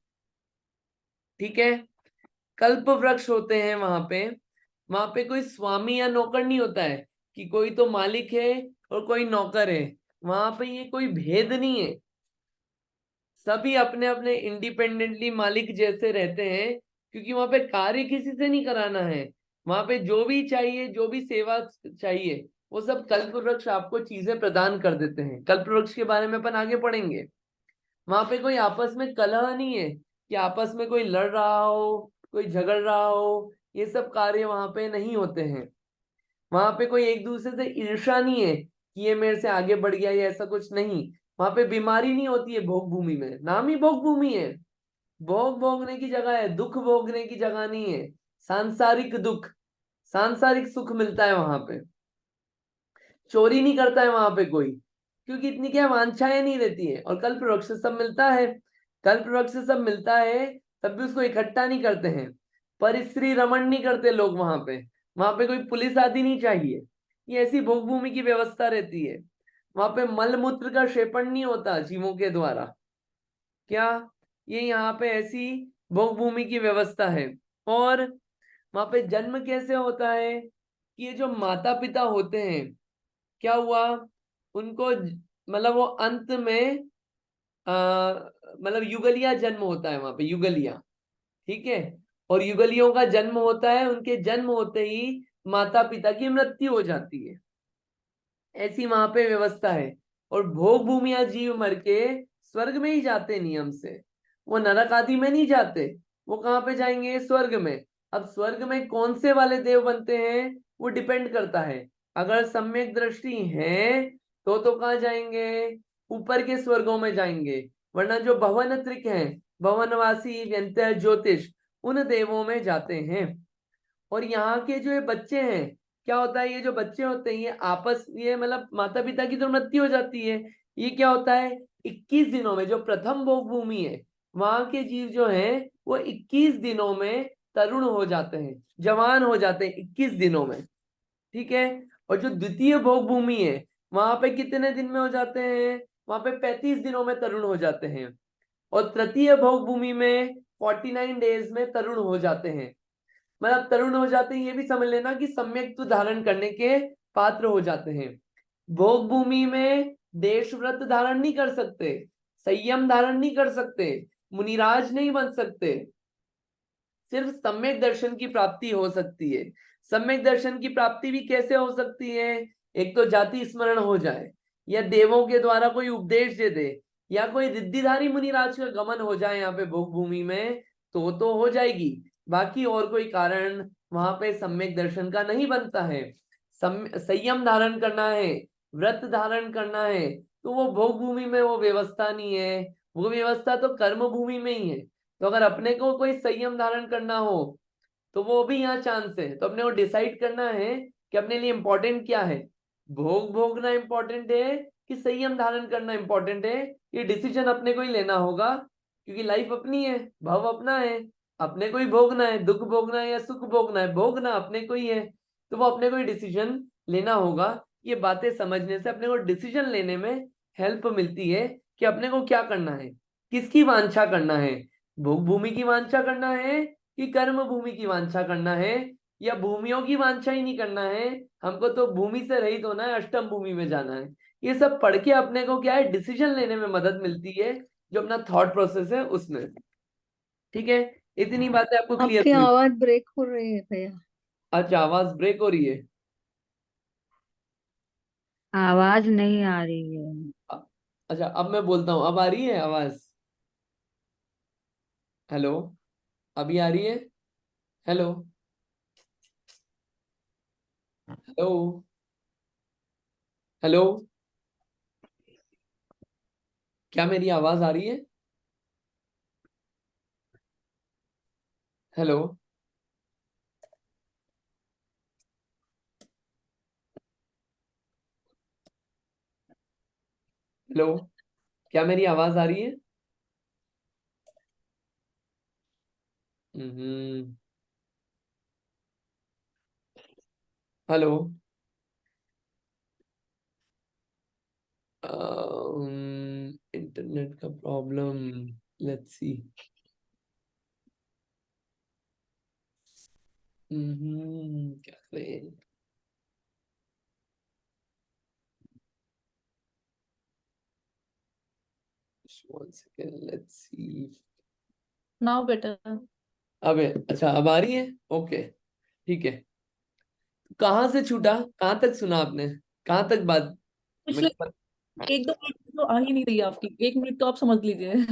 ठीक है, कल्प वृक्ष होते हैं वहां पे, वहां पे कोई स्वामी या नौकर नहीं होता है कि कोई तो मालिक है और कोई नौकर है। वहां पे ये कोई भेद नहीं है, सभी अपने अपने इंडिपेंडेंटली मालिक जैसे रहते हैं, क्योंकि वहां पे कार्य किसी से नहीं कराना है। वहां पे जो भी चाहिए, जो भी सेवा चाहिए, वो सब कल्प वृक्ष आपको चीजें प्रदान कर देते हैं। कल्प वृक्ष के बारे में अपन आगे पढ़ेंगे। वहां पे कोई आपस में कलह नहीं है कि आपस में कोई लड़ रहा हो, कोई झगड़ रहा हो, ये सब कार्य वहां पे नहीं होते हैं। वहां पे कोई एक दूसरे से ईर्ष्या नहीं है कि ये मेरे से आगे बढ़ गया, या ऐसा कुछ नहीं। वहां पे बीमारी नहीं होती है भोग भूमि में, नाम ही भोग भूमि है। भोग भोगने की जगह है, दुख भोगने की जगह नहीं है। सांसारिक दुख, सांसारिक सुख मिलता है वहां पे। चोरी नहीं करता है वहां पे कोई, क्योंकि इतनी क्या वांछाएं नहीं रहती है। और कल्प वृक्ष से सब मिलता है, कल्प वृक्ष से सब मिलता है, तब भी उसको इकट्ठा नहीं करते हैं। परिश्री रमण नहीं करते लोग वहां पे कोई पुलिस आदि नहीं चाहिए। ये ऐसी भोग भूमि की व्यवस्था रहती है। वहां पे मल मूत्र का क्षेपण नहीं होता जीवों के द्वारा। क्या, ये यहाँ पे ऐसी भोग भूमि की व्यवस्था है। और वहां पे जन्म कैसे होता है कि ये जो माता पिता होते हैं, क्या हुआ उनको मतलब वो अंत में मतलब युगलिया जन्म होता है वहां पे, युगलिया, ठीक है। और युगलियों का जन्म होता है, उनके जन्म होते ही माता पिता की मृत्यु हो जाती है। ऐसी वहां पे व्यवस्था है। और भोग भूमिया जीव मर के स्वर्ग में ही जाते नियम से, वो नरक आदि में नहीं जाते। वो कहाँ पे जाएंगे? स्वर्ग में। अब स्वर्ग में कौन से वाले देव बनते हैं वो डिपेंड करता है। अगर सम्यक दृष्टि है तो कहाँ जाएंगे? ऊपर के स्वर्गों में जाएंगे। वरना जो भवन त्रिक है, भवनवासी, व्यंत्य, ज्योतिष, उन देवों में जाते हैं। और यहाँ के जो ये बच्चे हैं, क्या होता है, ये जो बच्चे होते हैं ये आपस, ये मतलब माता पिता की तो मृत्यु हो जाती है। ये क्या होता है, 21 दिनों में, जो प्रथम भोग भूमि है, वहां के जीव जो हैं वो 21 दिनों में तरुण हो जाते हैं, जवान हो जाते हैं 21 दिनों में, ठीक है। और जो द्वितीय भोग भूमि है, वहां पे कितने दिन में हो जाते हैं? वहां पे 35 दिनों में तरुण हो जाते हैं। और तृतीय भोग भूमि में 49 डेज में तरुण हो जाते हैं। मतलब तरुण हो जाते हैं, ये भी समझ लेना कि सम्यक्त्व धारण करने के पात्र हो जाते हैं। भोग भूमि में देश व्रत धारण नहीं कर सकते, संयम धारण नहीं कर सकते, मुनिराज नहीं बन सकते। सिर्फ सम्यक दर्शन की प्राप्ति हो सकती है। सम्यक दर्शन की प्राप्ति भी कैसे हो सकती है? एक तो जाति स्मरण हो जाए, या देवों के द्वारा कोई उपदेश दे दे, या कोई रिद्धिधारी मुनिराज का गमन हो जाए यहाँ पे भोग भूमि में, तो हो जाएगी। बाकी और कोई कारण वहां पे सम्यक दर्शन का नहीं बनता है। संयम धारण करना है, व्रत धारण करना है, तो वो भोग भूमि में वो व्यवस्था नहीं है। वो व्यवस्था तो कर्म भूमि में ही है। तो अगर अपने को कोई संयम धारण करना हो तो वो भी यहाँ चांस है। तो अपने को डिसाइड करना है कि अपने लिए इंपॉर्टेंट क्या है, भोग भोगना इंपॉर्टेंट है कि संयम धारण करना इंपॉर्टेंट है। ये डिसीजन अपने को ही लेना होगा, क्योंकि लाइफ अपनी है, भव अपना है। अपने को ही भोगना है, दुख भोगना है या सुख भोगना है, भोगना अपने को ही है। तो वो अपने को ही डिसीजन लेना होगा। ये बातें समझने से अपने को डिसीजन लेने में हेल्प मिलती है कि अपने को क्या करना है, किसकी वांछा करना है। भोग भूमि की वांछा करना है कि कर्म भूमि की वांछा करना है, या भूमियों की वांछा ही नहीं करना है, हमको तो भूमि से रहित होना है, अष्टम भूमि में जाना है। ये सब पढ़ के अपने को क्या है, डिसीजन लेने में मदद मिलती है, जो अपना थॉट प्रोसेस है उसमें। ठीक है, इतनी बातें आपको क्लियर आपकी हुई? आवाज ब्रेक हो रही है भैया। अच्छा, आवाज ब्रेक हो रही है। आवाज नहीं आ रही है। अ- अच्छा, अब मैं बोलता हूँ, अब आ रही है आवाज? हेलो, अभी आ रही है? हेलो, हेलो, हेलो, क्या मेरी आवाज आ रही है? हेलो, हेलो, क्या मेरी आवाज आ रही है? हम्म। हेलो, इंटरनेट का प्रॉब्लम, लेट्स सी। क्या करें? Just 1 second, let's see. Now better. अबे अच्छा, अब आ रही है? ओके, ठीक है। कहाँ से छूटा? कहाँ तक सुना आपने? कहाँ तक बात? पिछले मतलब 1-2 मिनट तो आ ही नहीं रही आपकी, 1 मिनट तो आप समझ लीजिए।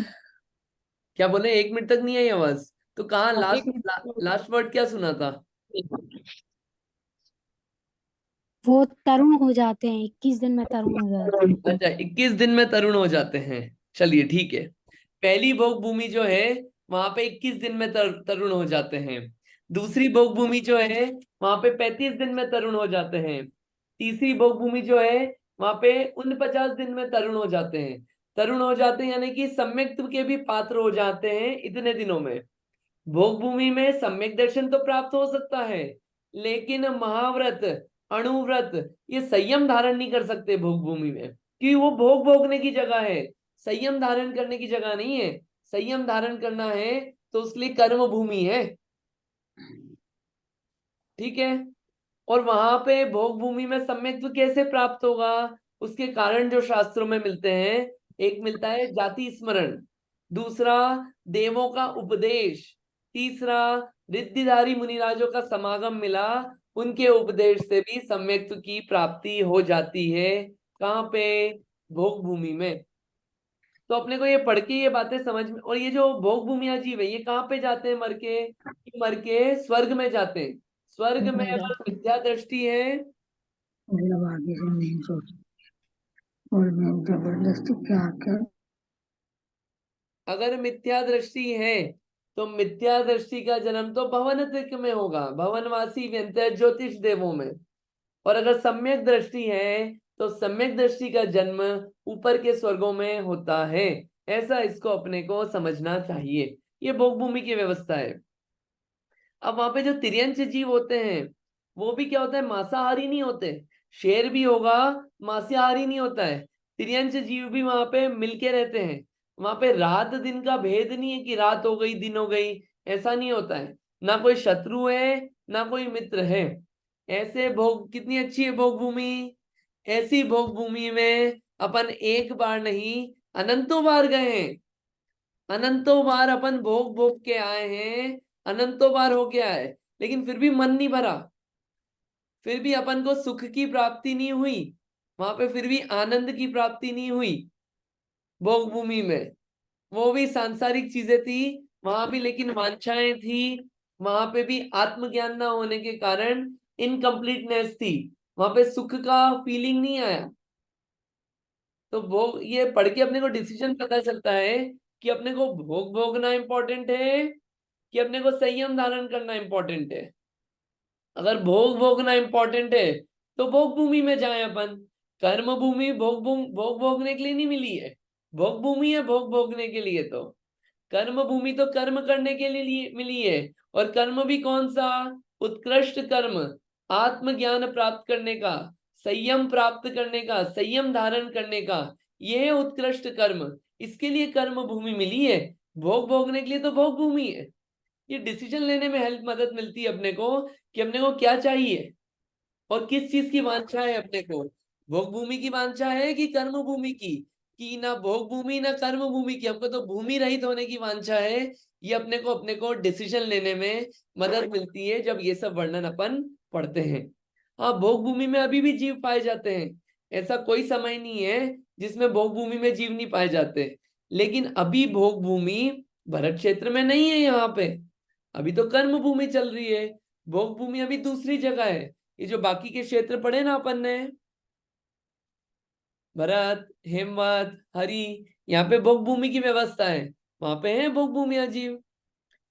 क्या बोले? 1 मिनट तक नहीं आई आवाज? तो कहाँ हाँ, लास्ट 1 मिनट। लास्ट वर्ड क्या सुना था? वो तरुण हो जाते हैं, 21 दिन में तरुण हो जाते हैं। अच्छा, 21 दिन में तरुण हो जाते हैं। चलिए ठीक है। पहली भोग भूमि जो है वहां पे 21 दिन में तरुण हो जाते हैं। दूसरी भोग भूमि जो है वहां पे 35 दिन में तरुण हो जाते हैं। तीसरी भोग भूमि जो है वहां पे 49 दिन में तरुण हो जाते हैं। तरुण हो जाते हैं यानी कि सम्यक्त्व के भी पात्र हो जाते हैं इतने दिनों में। भोग भूमि में सम्यक दर्शन तो प्राप्त हो सकता है, लेकिन महाव्रत, अणुव्रत, ये संयम धारण नहीं कर सकते भोग भूमि में, क्योंकि वो भोग भोगने की जगह है, संयम धारण करने की जगह नहीं है। संयम धारण करना है तो उसके लिए कर्म भूमि है, ठीक है। और वहां पे भोग भूमि में सम्यक्त्व कैसे प्राप्त होगा? उसके कारण जो शास्त्रों में मिलते हैं, एक मिलता है जाति स्मरण, दूसरा देवों का उपदेश, तीसरा रिद्धिधारी मुनिराजों का समागम मिला, उनके उपदेश से भी सम्यक्त्व की प्राप्ति हो जाती है। कहाँ पे? भोग भूमि में। तो अपने को ये पढ़ के ये बातें समझ में, और ये जो भोग भूमिया जीव है ये कहाँ पे जाते हैं मर के? ये मर के स्वर्ग में जाते हैं। स्वर्ग में अगर विद्या दृष्टि है, मतलब आगे से नहीं सोच, और मैं जबरदस्ती क्या कर। अगर मिथ्या दृष्टि है तो मिथ्या दृष्टि का जन्म तो भवनत्रिक में होगा, भवनवासी व्यंतर ज्योतिष देवों में। और अगर सम्यक दृष्टि है तो सम्यक दृष्टि का जन्म ऊपर के स्वर्गों में होता है। ऐसा इसको अपने को समझना चाहिए। ये भोग भूमि की व्यवस्था है। अब वहां पे जो तिर्यंच जीव होते हैं वो भी क्या होता है? मांसाहारी नहीं होते। शेर भी होगा, मांसाहारी नहीं होता है। तिर्यंच जीव भी वहां पे मिलके रहते हैं। वहां पे रात दिन का भेद नहीं है कि रात हो गई दिन हो गई, ऐसा नहीं होता है। ना कोई शत्रु है ना कोई मित्र है। ऐसे भोग, कितनी अच्छी है भोग भूमि। ऐसी भोग भूमि में अपन एक बार नहीं अनंतों बार गए हैं। अनंतों बार अपन भोग भोग के आए हैं, अनंतों बार हो के आए, लेकिन फिर भी मन नहीं भरा, फिर भी अपन को सुख की प्राप्ति नहीं हुई, वहां पे फिर भी आनंद की प्राप्ति नहीं हुई। भोग भूमि में वो भी सांसारिक चीजें थी, वहां भी लेकिन वांछाएं थी, वहां पे भी आत्मज्ञान ना होने के कारण इनकम्प्लीटनेस थी, वहां पे सुख का फीलिंग नहीं आया। तो भोग, ये पढ़ के अपने को डिसीजन पता चलता है कि अपने को भोग भोगना इंपॉर्टेंट है कि अपने को संयम धारण करना इंपॉर्टेंट है। अगर भोग भोगना इंपॉर्टेंट है तो भोग भूमि में जाए अपन। कर्म भूमि भोग भोगने के लिए नहीं मिली है, भोग भूमि है भोग भोगने के लिए। तो कर्म भूमि तो कर्म करने के लिए मिली है। और कर्म भी कौन सा? उत्कृष्ट कर्म, आत्मज्ञान प्राप्त करने का, संयम प्राप्त करने का, संयम धारण करने का, यह है उत्कृष्ट कर्म। इसके लिए कर्म भूमि मिली है। भोग भोगने के लिए तो भोग भूमि है। ये डिसीजन लेने में हेल्प, मदद मिलती है अपने को कि अपने को क्या चाहिए और किस चीज की वांछा है अपने को। भोग भूमि की वांछा है कि कर्म भूमि की? कि ना भोग भूमि ना कर्म भूमि की, हमको तो भूमि रहित होने की वांछा है। ये अपने को डिसीजन लेने में मदद मिलती है जब ये सब वर्णन अपन पढ़ते हैं। हाँ, भोग भूमि में अभी भी जीव पाए जाते हैं। ऐसा कोई समय नहीं है जिसमें भोग भूमि में जीव नहीं पाए जाते। लेकिन अभी भोग भूमि भरत क्षेत्र में नहीं है। यहाँ पे अभी तो कर्म भूमि चल रही है, भोग भूमि अभी दूसरी जगह है। ये जो बाकी के क्षेत्र पढ़े ना अपन ने, भरत, हेमवत, हरि, यहाँ पे भोग भूमि की व्यवस्था है, वहां पे है भोग भूमि अजीव।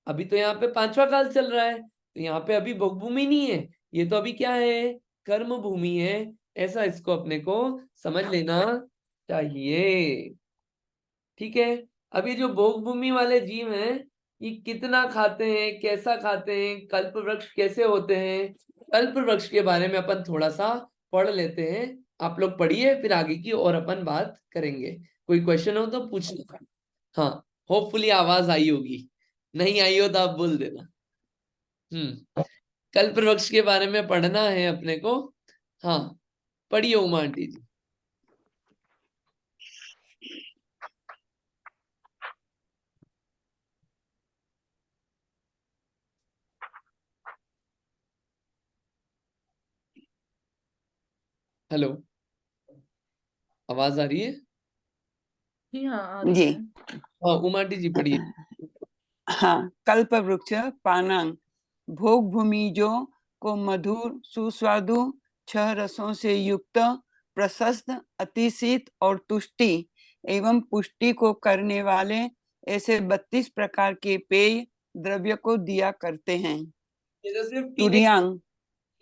अभी तो यहाँ पे 5वां काल चल रहा है, तो यहाँ पे अभी भोग भूमि नहीं है। ये तो अभी क्या है? कर्म भूमि है। ऐसा इसको अपने को समझ लेना चाहिए, ठीक है। अब ये जो भोग भूमि वाले जीव हैं, ये कितना खाते हैं, कैसा खाते हैं, कल्प वृक्ष कैसे होते हैं, कल्प वृक्ष के बारे में अपन थोड़ा सा पढ़ लेते हैं। आप लोग पढ़िए, फिर आगे की और अपन बात करेंगे। कोई क्वेश्चन हो तो पूछना। हाँ, होपफुली आवाज आई होगी, नहीं आई हो तो आप बोल देना। कल्प वृक्ष के बारे में पढ़ना है अपने को। हाँ, पढ़िए उमा आंटी जी। हेलो, आवाज आ रही है? जी हाँ, आ रही जी। है। हाँ, उमा आंटी जी पढ़िए। हाँ, कल्प वृक्ष पानांग भोग भूमिजो को मधुर सुस्वादु 6 रसों से युक्त प्रशस्त अतिशीत और तुष्टि एवं पुष्टि को करने वाले ऐसे 32 प्रकार के पेय द्रव्य को दिया करते हैं। ये तो सिर्फ पीने तुरियांग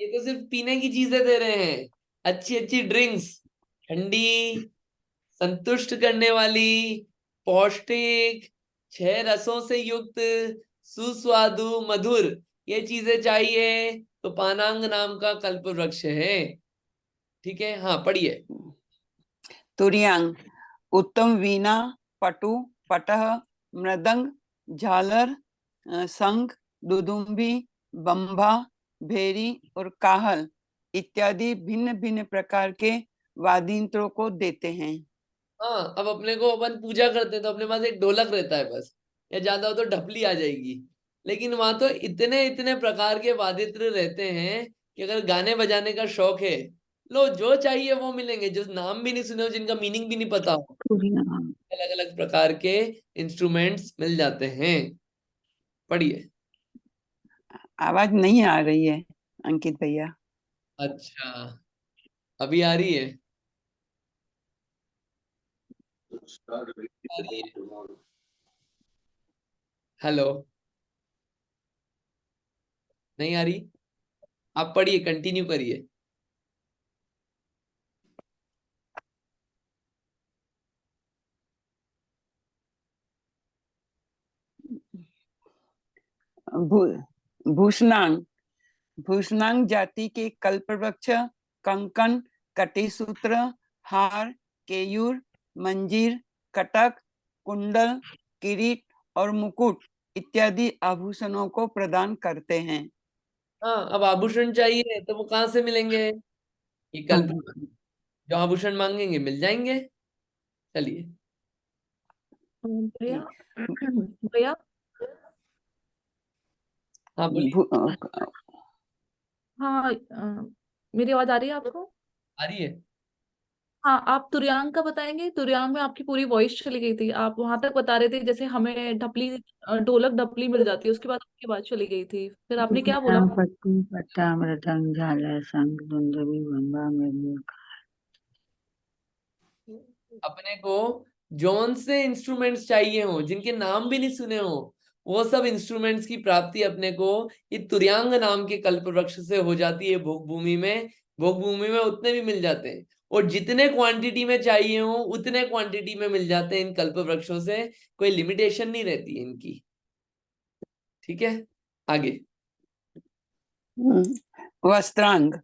ये तो सिर्फ पीने की चीजें दे रहे हैं। अच्छी अच्छी ड्रिंक्स, ठंडी, संतुष्ट करने वाली, पौष्टिक, 6 रसों से युक्त, सुस्वादु, मधुर, ये चीजें चाहिए तो पानांग नाम का कल्प वृक्ष है। ठीक है, हाँ पढ़िए। तुरियांग उत्तम वीणा पटु पटह मृदंग झालर शंख दुदुम्बी बम्भा भेरी और काहल इत्यादि भिन्न भिन्न प्रकार के वाद्ययंत्रों को देते हैं। हाँ, अब अपने को अपन पूजा करते हैं तो अपने पास एक ढोलक रहता है बस, या ज्यादा हो तो ढपली आ जाएगी। लेकिन वहां तो इतने इतने प्रकार के वाद्य यंत्र रहते हैं कि अगर गाने बजाने का शौक है, लो जो चाहिए वो मिलेंगे, जो नाम भी नहीं सुने हो, जिनका मीनिंग भी नहीं पता हो, तुरियांग अलग अलग प्रकार के इंस्ट्रूमेंट्स मिल जाते हैं। पढ़िए। आवाज नहीं आ रही है अंकित भैया। अच्छा, अभी आ रही है? आ रही है? हेलो, नहीं आ रही? आप पढ़िए, कंटिन्यू करिए। भूषणांग भूषणांग जाति के कल्पवृक्ष कंकन कटिसूत्र हार केयूर मंजीर कटक कुंडल किरीट और मुकुट इत्यादि आभूषणों को प्रदान करते हैं। हाँ, अब आभूषण चाहिए तो वो कहाँ से मिलेंगे? ये कल्प, जो आभूषण मांगेंगे मिल जाएंगे। चलिए। भैया भैया हाँ बोलिए। हाँ, मेरी आवाज आ रही है आपको? आ रही है। हाँ, आप तुरयांग का बताएंगे। तुरयांग में आपकी पूरी वॉइस चली गई थी। आप वहां तक बता रहे थे जैसे हमें ढपली, ढोलक ढपली मिल जाती है, उसके बाद आपकी बात चली गई थी। फिर आपने क्या बोला? पट्टू पट्टा मृदंग झालर शंख दुंदुभी बम्बा मृदंग। अपने को जौन से इंस्ट्रूमेंट्स चाहिए हो, जिनके नाम भी नहीं सुने हो, वो सब इंस्ट्रूमेंट्स की प्राप्ति अपने को ये तुरयांग नाम के कल्प वृक्ष से हो जाती है भोग भूमि में। भोग भूमि में उतने भी मिल जाते हैं, और जितने क्वांटिटी में चाहिए हो उतने क्वांटिटी में मिल जाते हैं इन कल्प वृक्षों से। कोई लिमिटेशन नहीं रहती है इनकी। ठीक है, आगे। वस्त्रांग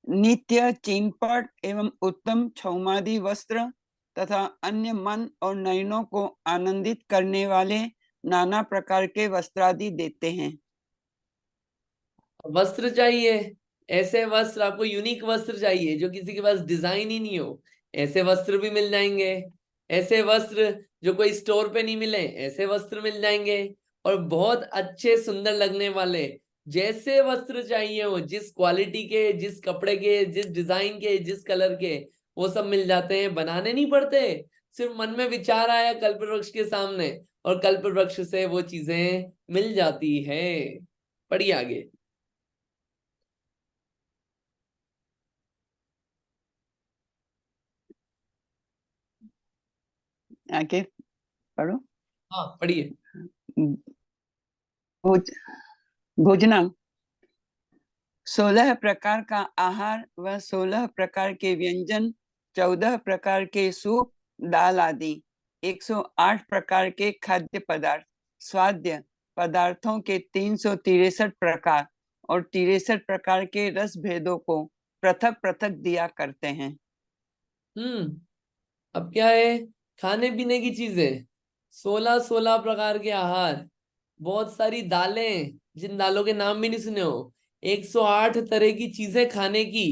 नित्य चिंपट एवं उत्तम छौमादी वस्त्र तथा अन्य मन और नयनों को आनंदित करने वाले नाना प्रकार के वस्त्रादि देते हैं। वस्त्र चाहिए, ऐसे वस्त्र, आपको यूनिक वस्त्र चाहिए जो किसी के पास डिजाइन ही नहीं हो, ऐसे वस्त्र भी मिल जाएंगे। ऐसे वस्त्र जो कोई स्टोर पे नहीं मिले, ऐसे वस्त्र मिल जाएंगे। और बहुत अच्छे सुंदर लगने वाले, जैसे वस्त्र चाहिए हो, जिस क्वालिटी के, जिस कपड़े के, जिस डिजाइन के, जिस कलर के, वो सब मिल जाते हैं। बनाने नहीं पड़ते, सिर्फ मन में विचार आया कल्प वृक्ष के सामने, और कल्प वृक्ष से वो चीजें मिल जाती है। पढ़िए आगे। आगे पढ़ो। हाँ पढ़िए। भोज भोजनांग 16 प्रकार का आहार व 16 प्रकार के व्यंजन, 14 प्रकार के सूप दाल आदि, 108 प्रकार के खाद्य पदार्थ, स्वाद्य पदार्थों के 363 प्रकार और 63 प्रकार के रस भेदों को पृथक पृथक दिया करते हैं। अब क्या है? खाने पीने की चीजें, 16 16 प्रकार के आहार, बहुत सारी दालें, जिन दालों के नाम भी नहीं सुने हो, 108 तरह की चीजें खाने की,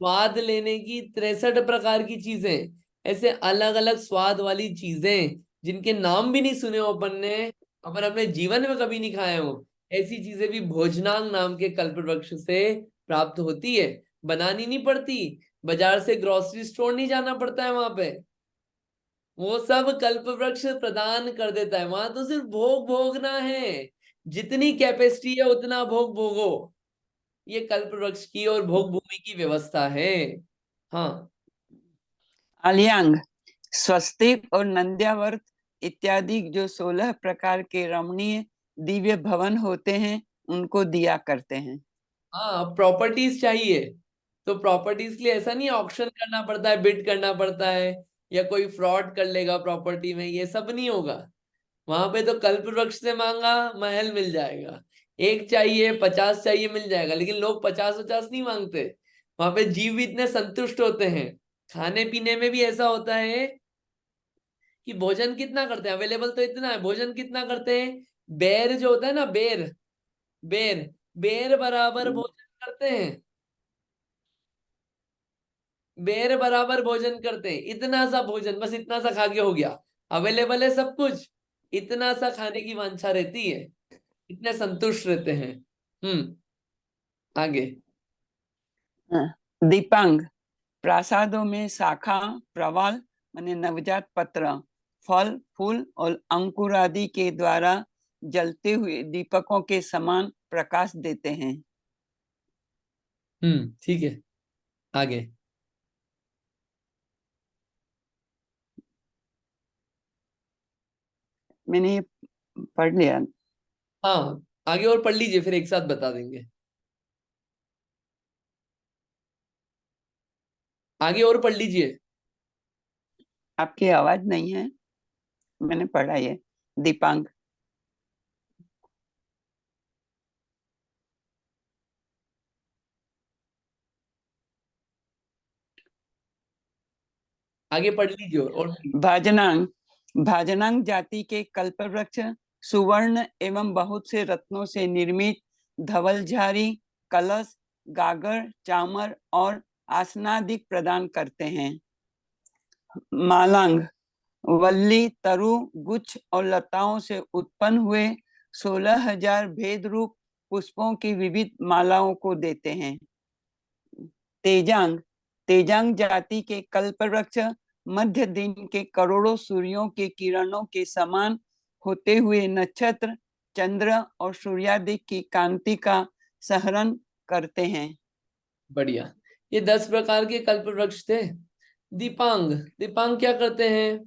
स्वाद लेने की 63 प्रकार की चीजें, ऐसे अलग अलग स्वाद वाली चीजें जिनके नाम भी नहीं सुने हो अपन ने, अपन अपने जीवन में कभी नहीं खाए हो, ऐसी चीजें भी भोजनांग नाम के कल्पवृक्ष से प्राप्त होती है। बनानी नहीं पड़ती, बाजार से ग्रोसरी स्टोर नहीं जाना पड़ता है वहां पे, वो सब कल्पवृक्ष प्रदान कर देता है। वहां तो सिर्फ भोग भोगना है, जितनी कैपेसिटी है उतना भोग भोगो। ये कल्पवृक्ष की और भोग भूमि की व्यवस्था है। हाँ। आलियांग, स्वस्तिक और नंद्यावर्त इत्यादि जो 16 प्रकार के रमणीय दिव्य भवन होते हैं उनको दिया करते हैं। हाँ, प्रॉपर्टीज चाहिए तो प्रॉपर्टीज के लिए ऐसा नहीं ऑक्शन करना पड़ता है, बिड करना पड़ता है, या कोई फ्रॉड कर लेगा प्रॉपर्टी में, ये सब नहीं होगा। वहां पे तो कल्पवृक्ष से मांगा महल मिल जाएगा, एक चाहिए 50 चाहिए मिल जाएगा, लेकिन लोग 50-50 नहीं मांगते। वहां पे जीव भी इतने संतुष्ट होते हैं। खाने पीने में भी ऐसा होता है कि भोजन कितना करते हैं, अवेलेबल तो इतना है, भोजन कितना करते हैं, बेर जो होता है ना, बेर बेर बेर बराबर भोजन करते हैं, बेर बराबर भोजन करते हैं। इतना सा भोजन, बस इतना सा खा के हो गया, अवेलेबल है सब कुछ, इतना सा खाने की वांछा रहती है, इतने संतुष्ट रहते हैं। आगे। दीपांग, प्रासादों में शाखा प्रवाल माने नवजात पत्र, फल फूल और अंकुर आदि के द्वारा जलते हुए दीपकों के समान प्रकाश देते हैं। ठीक है, आगे। मैंने ये पढ़ लिया। हाँ, आगे और पढ़ लीजिए, फिर एक साथ बता देंगे। आगे और पढ़ लीजिए। आपकी आवाज नहीं है, मैंने पढ़ा ये। दीपांग, आगे पढ़ लीजिए और भाजनांग, भाजनांग जाति के कल्पवृक्ष सुवर्ण एवं बहुत से रत्नों से निर्मित धवलझारी, कलश, गागर, चामर और आसनादिक प्रदान करते हैं। मालांग, वल्ली, तरु, गुच्छ और लताओं से उत्पन्न हुए 16,000 भेद रूप पुष्पों की विविध मालाओं को देते हैं। तेजांग, तेजांग जाति के कल्पवृक्ष मध्य दिन के करोड़ों सूर्यों के किरणों के समान होते हुए नक्षत्र, चंद्र और सूर्यादि की कांति का सहरण करते हैं। बढ़िया। ये 10 प्रकार के कल्पवृक्ष थे। दीपांग, दीपांग क्या करते हैं,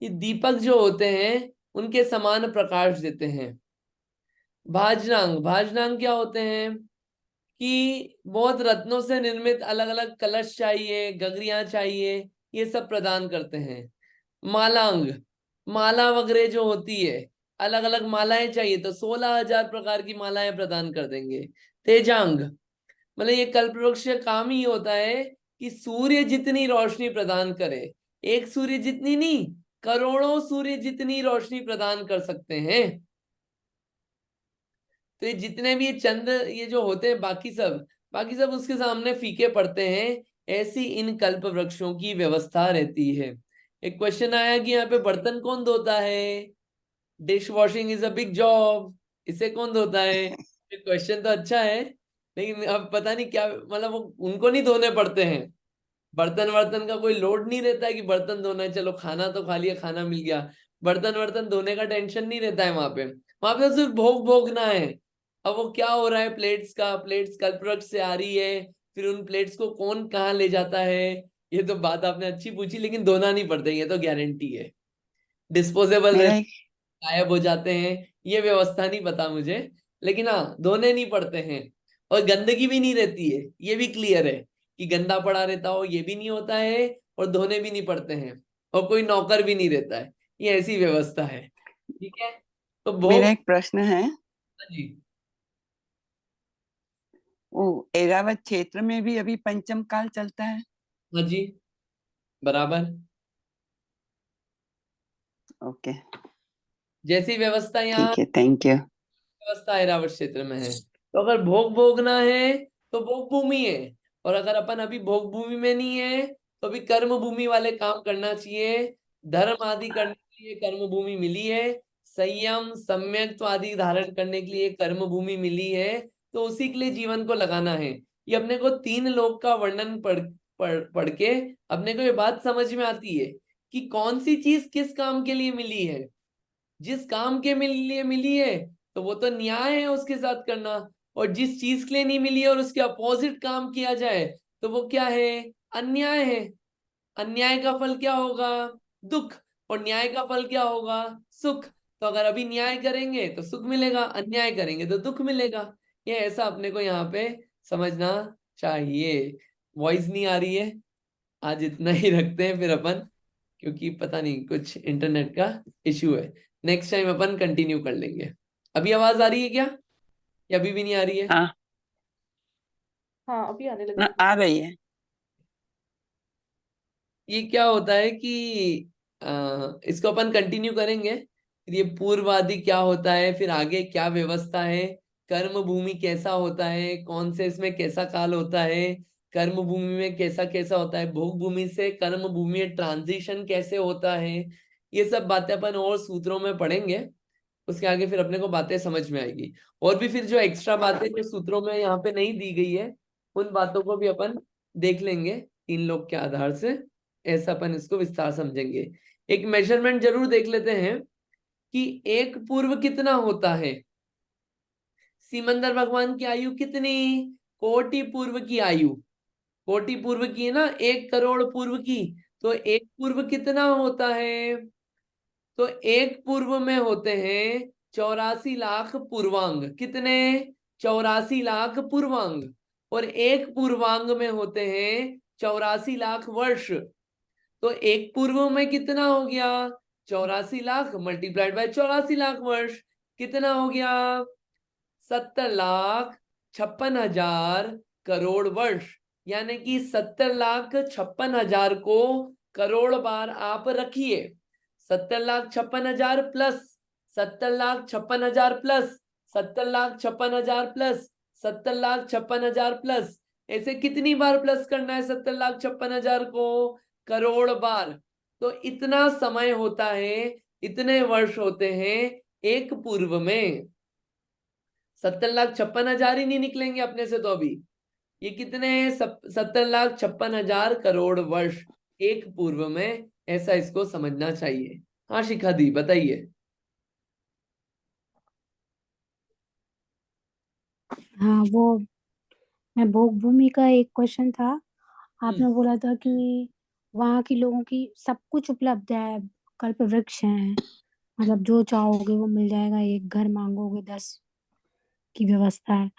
ये दीपक जो होते हैं उनके समान प्रकाश देते हैं। भाजनांग, भाजनांग क्या होते हैं कि बहुत रत्नों से निर्मित अलग अलग कलश चाहिए, गगरियां चाहिए, ये सब प्रदान करते हैं। मालांग, माला वगैरह जो होती है, अलग अलग मालाएं चाहिए तो 16,000 प्रकार की मालाएं प्रदान कर देंगे। तेजांग, मतलब ये कल्पवृक्ष का काम ही होता है कि सूर्य जितनी रोशनी प्रदान करे, एक सूर्य जितनी नहीं, करोड़ों सूर्य जितनी रोशनी प्रदान कर सकते हैं। तो ये जितने भी ये चंद्र ये जो होते हैं बाकी सब उसके सामने फीके पड़ते हैं। ऐसी इन कल्प वृक्षों की व्यवस्था रहती है। एक क्वेश्चन आया कि यहाँ पे बर्तन कौन धोता है, dish washing is a big job, इसे कौन धोता है। क्वेश्चन तो अच्छा है, लेकिन अब पता नहीं क्या, मतलब वो उनको नहीं धोने पड़ते हैं, बर्तन वर्तन का कोई लोड नहीं रहता है कि बर्तन धोना है, चलो खाना तो खा लिया, खाना मिल गया, बर्तन वर्तन धोने का टेंशन नहीं रहता है वहां पे। वहां पे सिर्फ भोग भोगना है। अब वो क्या हो रहा है, प्लेट्स का, प्लेट्स कल्पवृक्ष से आ रही है, फिर उन प्लेट्स को कौन कहाँ ले जाता है, ये तो बात आपने अच्छी पूछी, लेकिन धोना नहीं पड़ता, ये तो गारंटी है। डिस्पोजेबल मेरा एक गायब हो जाते हैं, ये व्यवस्था नहीं पता मुझे, लेकिन हाँ धोने नहीं पड़ते हैं। और गंदगी भी नहीं रहती है, ये भी क्लियर है कि गंदा पड़ा रहता हो, ये भी नहीं होता है, और धोने भी नहीं पड़ते हैं, और कोई नौकर भी नहीं रहता है, ये ऐसी व्यवस्था है। ठीक है, तो मेरा भोग। एक प्रश्न है, जी। वो ऐरावत क्षेत्र में भी अभी पंचम काल चलता है? हाँ जी, बराबर। ओके, जैसी व्यवस्था यहाँ, ठीक है, थैंक यू। व्यवस्था ऐरावत क्षेत्र में है। तो अगर भोग भोगना है तो भोग भूमि है, और अगर अपन अभी भोग भूमि में नहीं है तो अभी कर्म भूमि वाले काम करना चाहिए। धर्म आदि करने के लिए कर्म भूमि मिली है, संयम सम्यक्त्व आदि धारण करने के लिए कर्म भूमि मिली है, तो उसी के लिए जीवन को लगाना है। ये अपने को 3 लोक का वर्णन पढ़ के अपने को ये बात समझ में आती है कि कौन सी चीज किस काम के लिए मिली है। जिस काम के लिए मिली है तो वो तो न्याय है उसके साथ करना, और जिस चीज के लिए नहीं मिली है और उसके अपोजिट काम किया जाए तो वो क्या है, अन्याय है। अन्याय का फल क्या होगा, दुख, और न्याय का फल क्या होगा, सुख। तो अगर अभी न्याय करेंगे तो सुख मिलेगा, अन्याय करेंगे तो दुख मिलेगा। ये ऐसा अपने को यहाँ पे समझना चाहिए। वॉइस नहीं आ रही है, आज इतना ही रखते हैं फिर अपन, क्योंकि पता नहीं कुछ इंटरनेट का इश्यू है। नेक्स्ट टाइम अपन कंटिन्यू कर लेंगे। अभी आवाज आ रही है क्या, या अभी भी नहीं आ रही है? हाँ हाँ अभी आने ना, लगी। आ रही है। ये क्या होता है कि इसको अपन कंटिन्यू करेंगे, फिर ये पूर्वादि क्या होता है, फिर आगे क्या व्यवस्था है, कर्म भूमि कैसा होता है, कौन से इसमें कैसा काल होता है, कर्म भूमि में कैसा कैसा होता है, भोग भूमि से कर्म भूमि में ट्रांजिशन कैसे होता है, ये सब बातें अपन और सूत्रों में पढ़ेंगे। उसके आगे फिर अपने को बातें समझ में आएगी। और भी फिर जो एक्स्ट्रा बातें जो सूत्रों में यहाँ पे नहीं दी गई है, उन बातों को भी अपन देख लेंगे 3 लोग के आधार से। ऐसा अपन इसको विस्तार समझेंगे। एक मेजरमेंट जरूर देख लेते हैं कि एक पूर्व कितना होता है। सिमंदर भगवान की आयु कितनी, कोटि पूर्व की आयु। कोटि पूर्व की है ना, 1 करोड़ पूर्व की। तो एक पूर्व कितना होता है, तो एक पूर्व में होते हैं 84 लाख पूर्वांग। कितने, 84 लाख पूर्वांग। और एक पूर्वांग में होते हैं 84 लाख वर्ष। तो एक पूर्व में कितना हो गया, 84 लाख मल्टीप्लाइड बाय 84 लाख वर्ष, कितना हो गया, 70,56,000 करोड़ वर्ष। यानी कि 70,56,000 को करोड़ बार आप रखिए। 70,56,000 प्लस 70,56,000 प्लस 70,56,000 प्लस 70,56,000 प्लस, ऐसे कितनी बार प्लस करना है 70,56,000 को, करोड़ बार। तो इतना समय होता है, इतने वर्ष होते हैं एक पूर्व में। 70,56,000 ही नहीं निकलेंगे अपने से तो अभी। ये कितने, 70,56,000 करोड़ वर्ष एक पूर्व में। ऐसा इसको समझना चाहिए। हाँ शिखा दी बताइए। हाँ वो मैं भोग भूमि का एक क्वेश्चन था। हम्म, आपने बोला था कि वहाँ के लोगों की सब कुछ उपलब्ध है, कल्प वृक्ष है, मतलब जो चाहोगे वो मिल जाएगा, एक घर मांगोगे 10 की व्यवस्था है।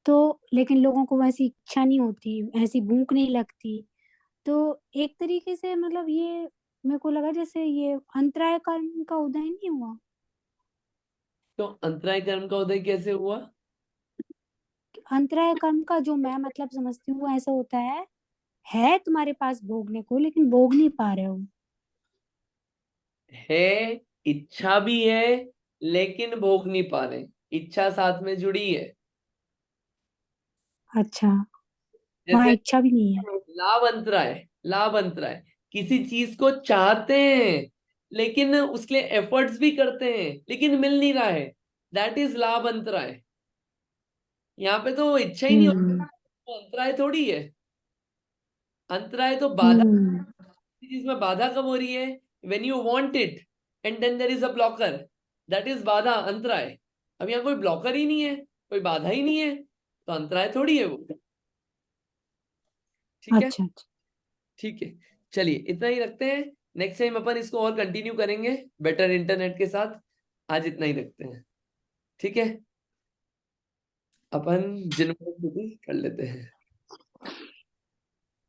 तो लेकिन लोगों को वैसी इच्छा नहीं होती, ऐसी भूख नहीं लगती। तो एक तरीके से मतलब ये मेरे को लगा जैसे ये अंतराय कर्म का उदय नहीं हुआ। तो अंतराय कर्म का उदय कैसे हुआ? अंतराय कर्म का जो मैं मतलब समझती हूँ वो ऐसा होता है तुम्हारे पास भोगने को लेकिन भोग नहीं पा रहे हो। है, इच्छा भी है लेकिन भोग नहीं पा रहे, इच्छा साथ में जुड़ी है। अच्छा, वहाँ जैसे इच्छा भी नहीं है। लाभ अंतराय, लाभ अंतराय, किसी चीज को चाहते हैं लेकिन उसके लिए एफर्ट्स भी करते हैं लेकिन मिल नहीं रहा है, दैट इज लाभ अंतराय। यहाँ पे तो इच्छा ही नहीं होती, हम्म। तो अंतराय थोड़ी है। अंतराय तो बाधा, हम्म। किसी चीज में बाधा कब हो रही है, when you want it and then there is a blocker, that is बाधा अंतराय। अब यहाँ कोई ब्लॉकर ही नहीं है, कोई बाधा ही नहीं है, तो अंतराय थोड़ी है वो। ठीक है, अच्छा अच्छा। ठीक है, चलिए इतना ही रखते हैं। नेक्स्ट टाइम अपन इसको और कंटिन्यू करेंगे बेटर इंटरनेट के साथ। आज इतना ही रखते हैं, ठीक है। अपन जिन्होंने कर लेते हैं।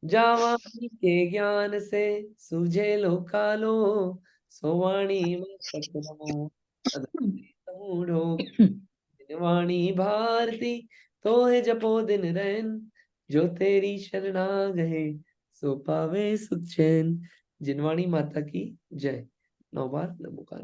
जावानी के ज्ञान से सूझे लो कालो, सोवाणी मस्तक नमो मूढ़ो। जिनवाणी भारती तो है जपो दिन रैन, जो तेरी शरणा गए सो पावे सुख चैन। जिनवाणी माता की जय। 9 बार नमोकार।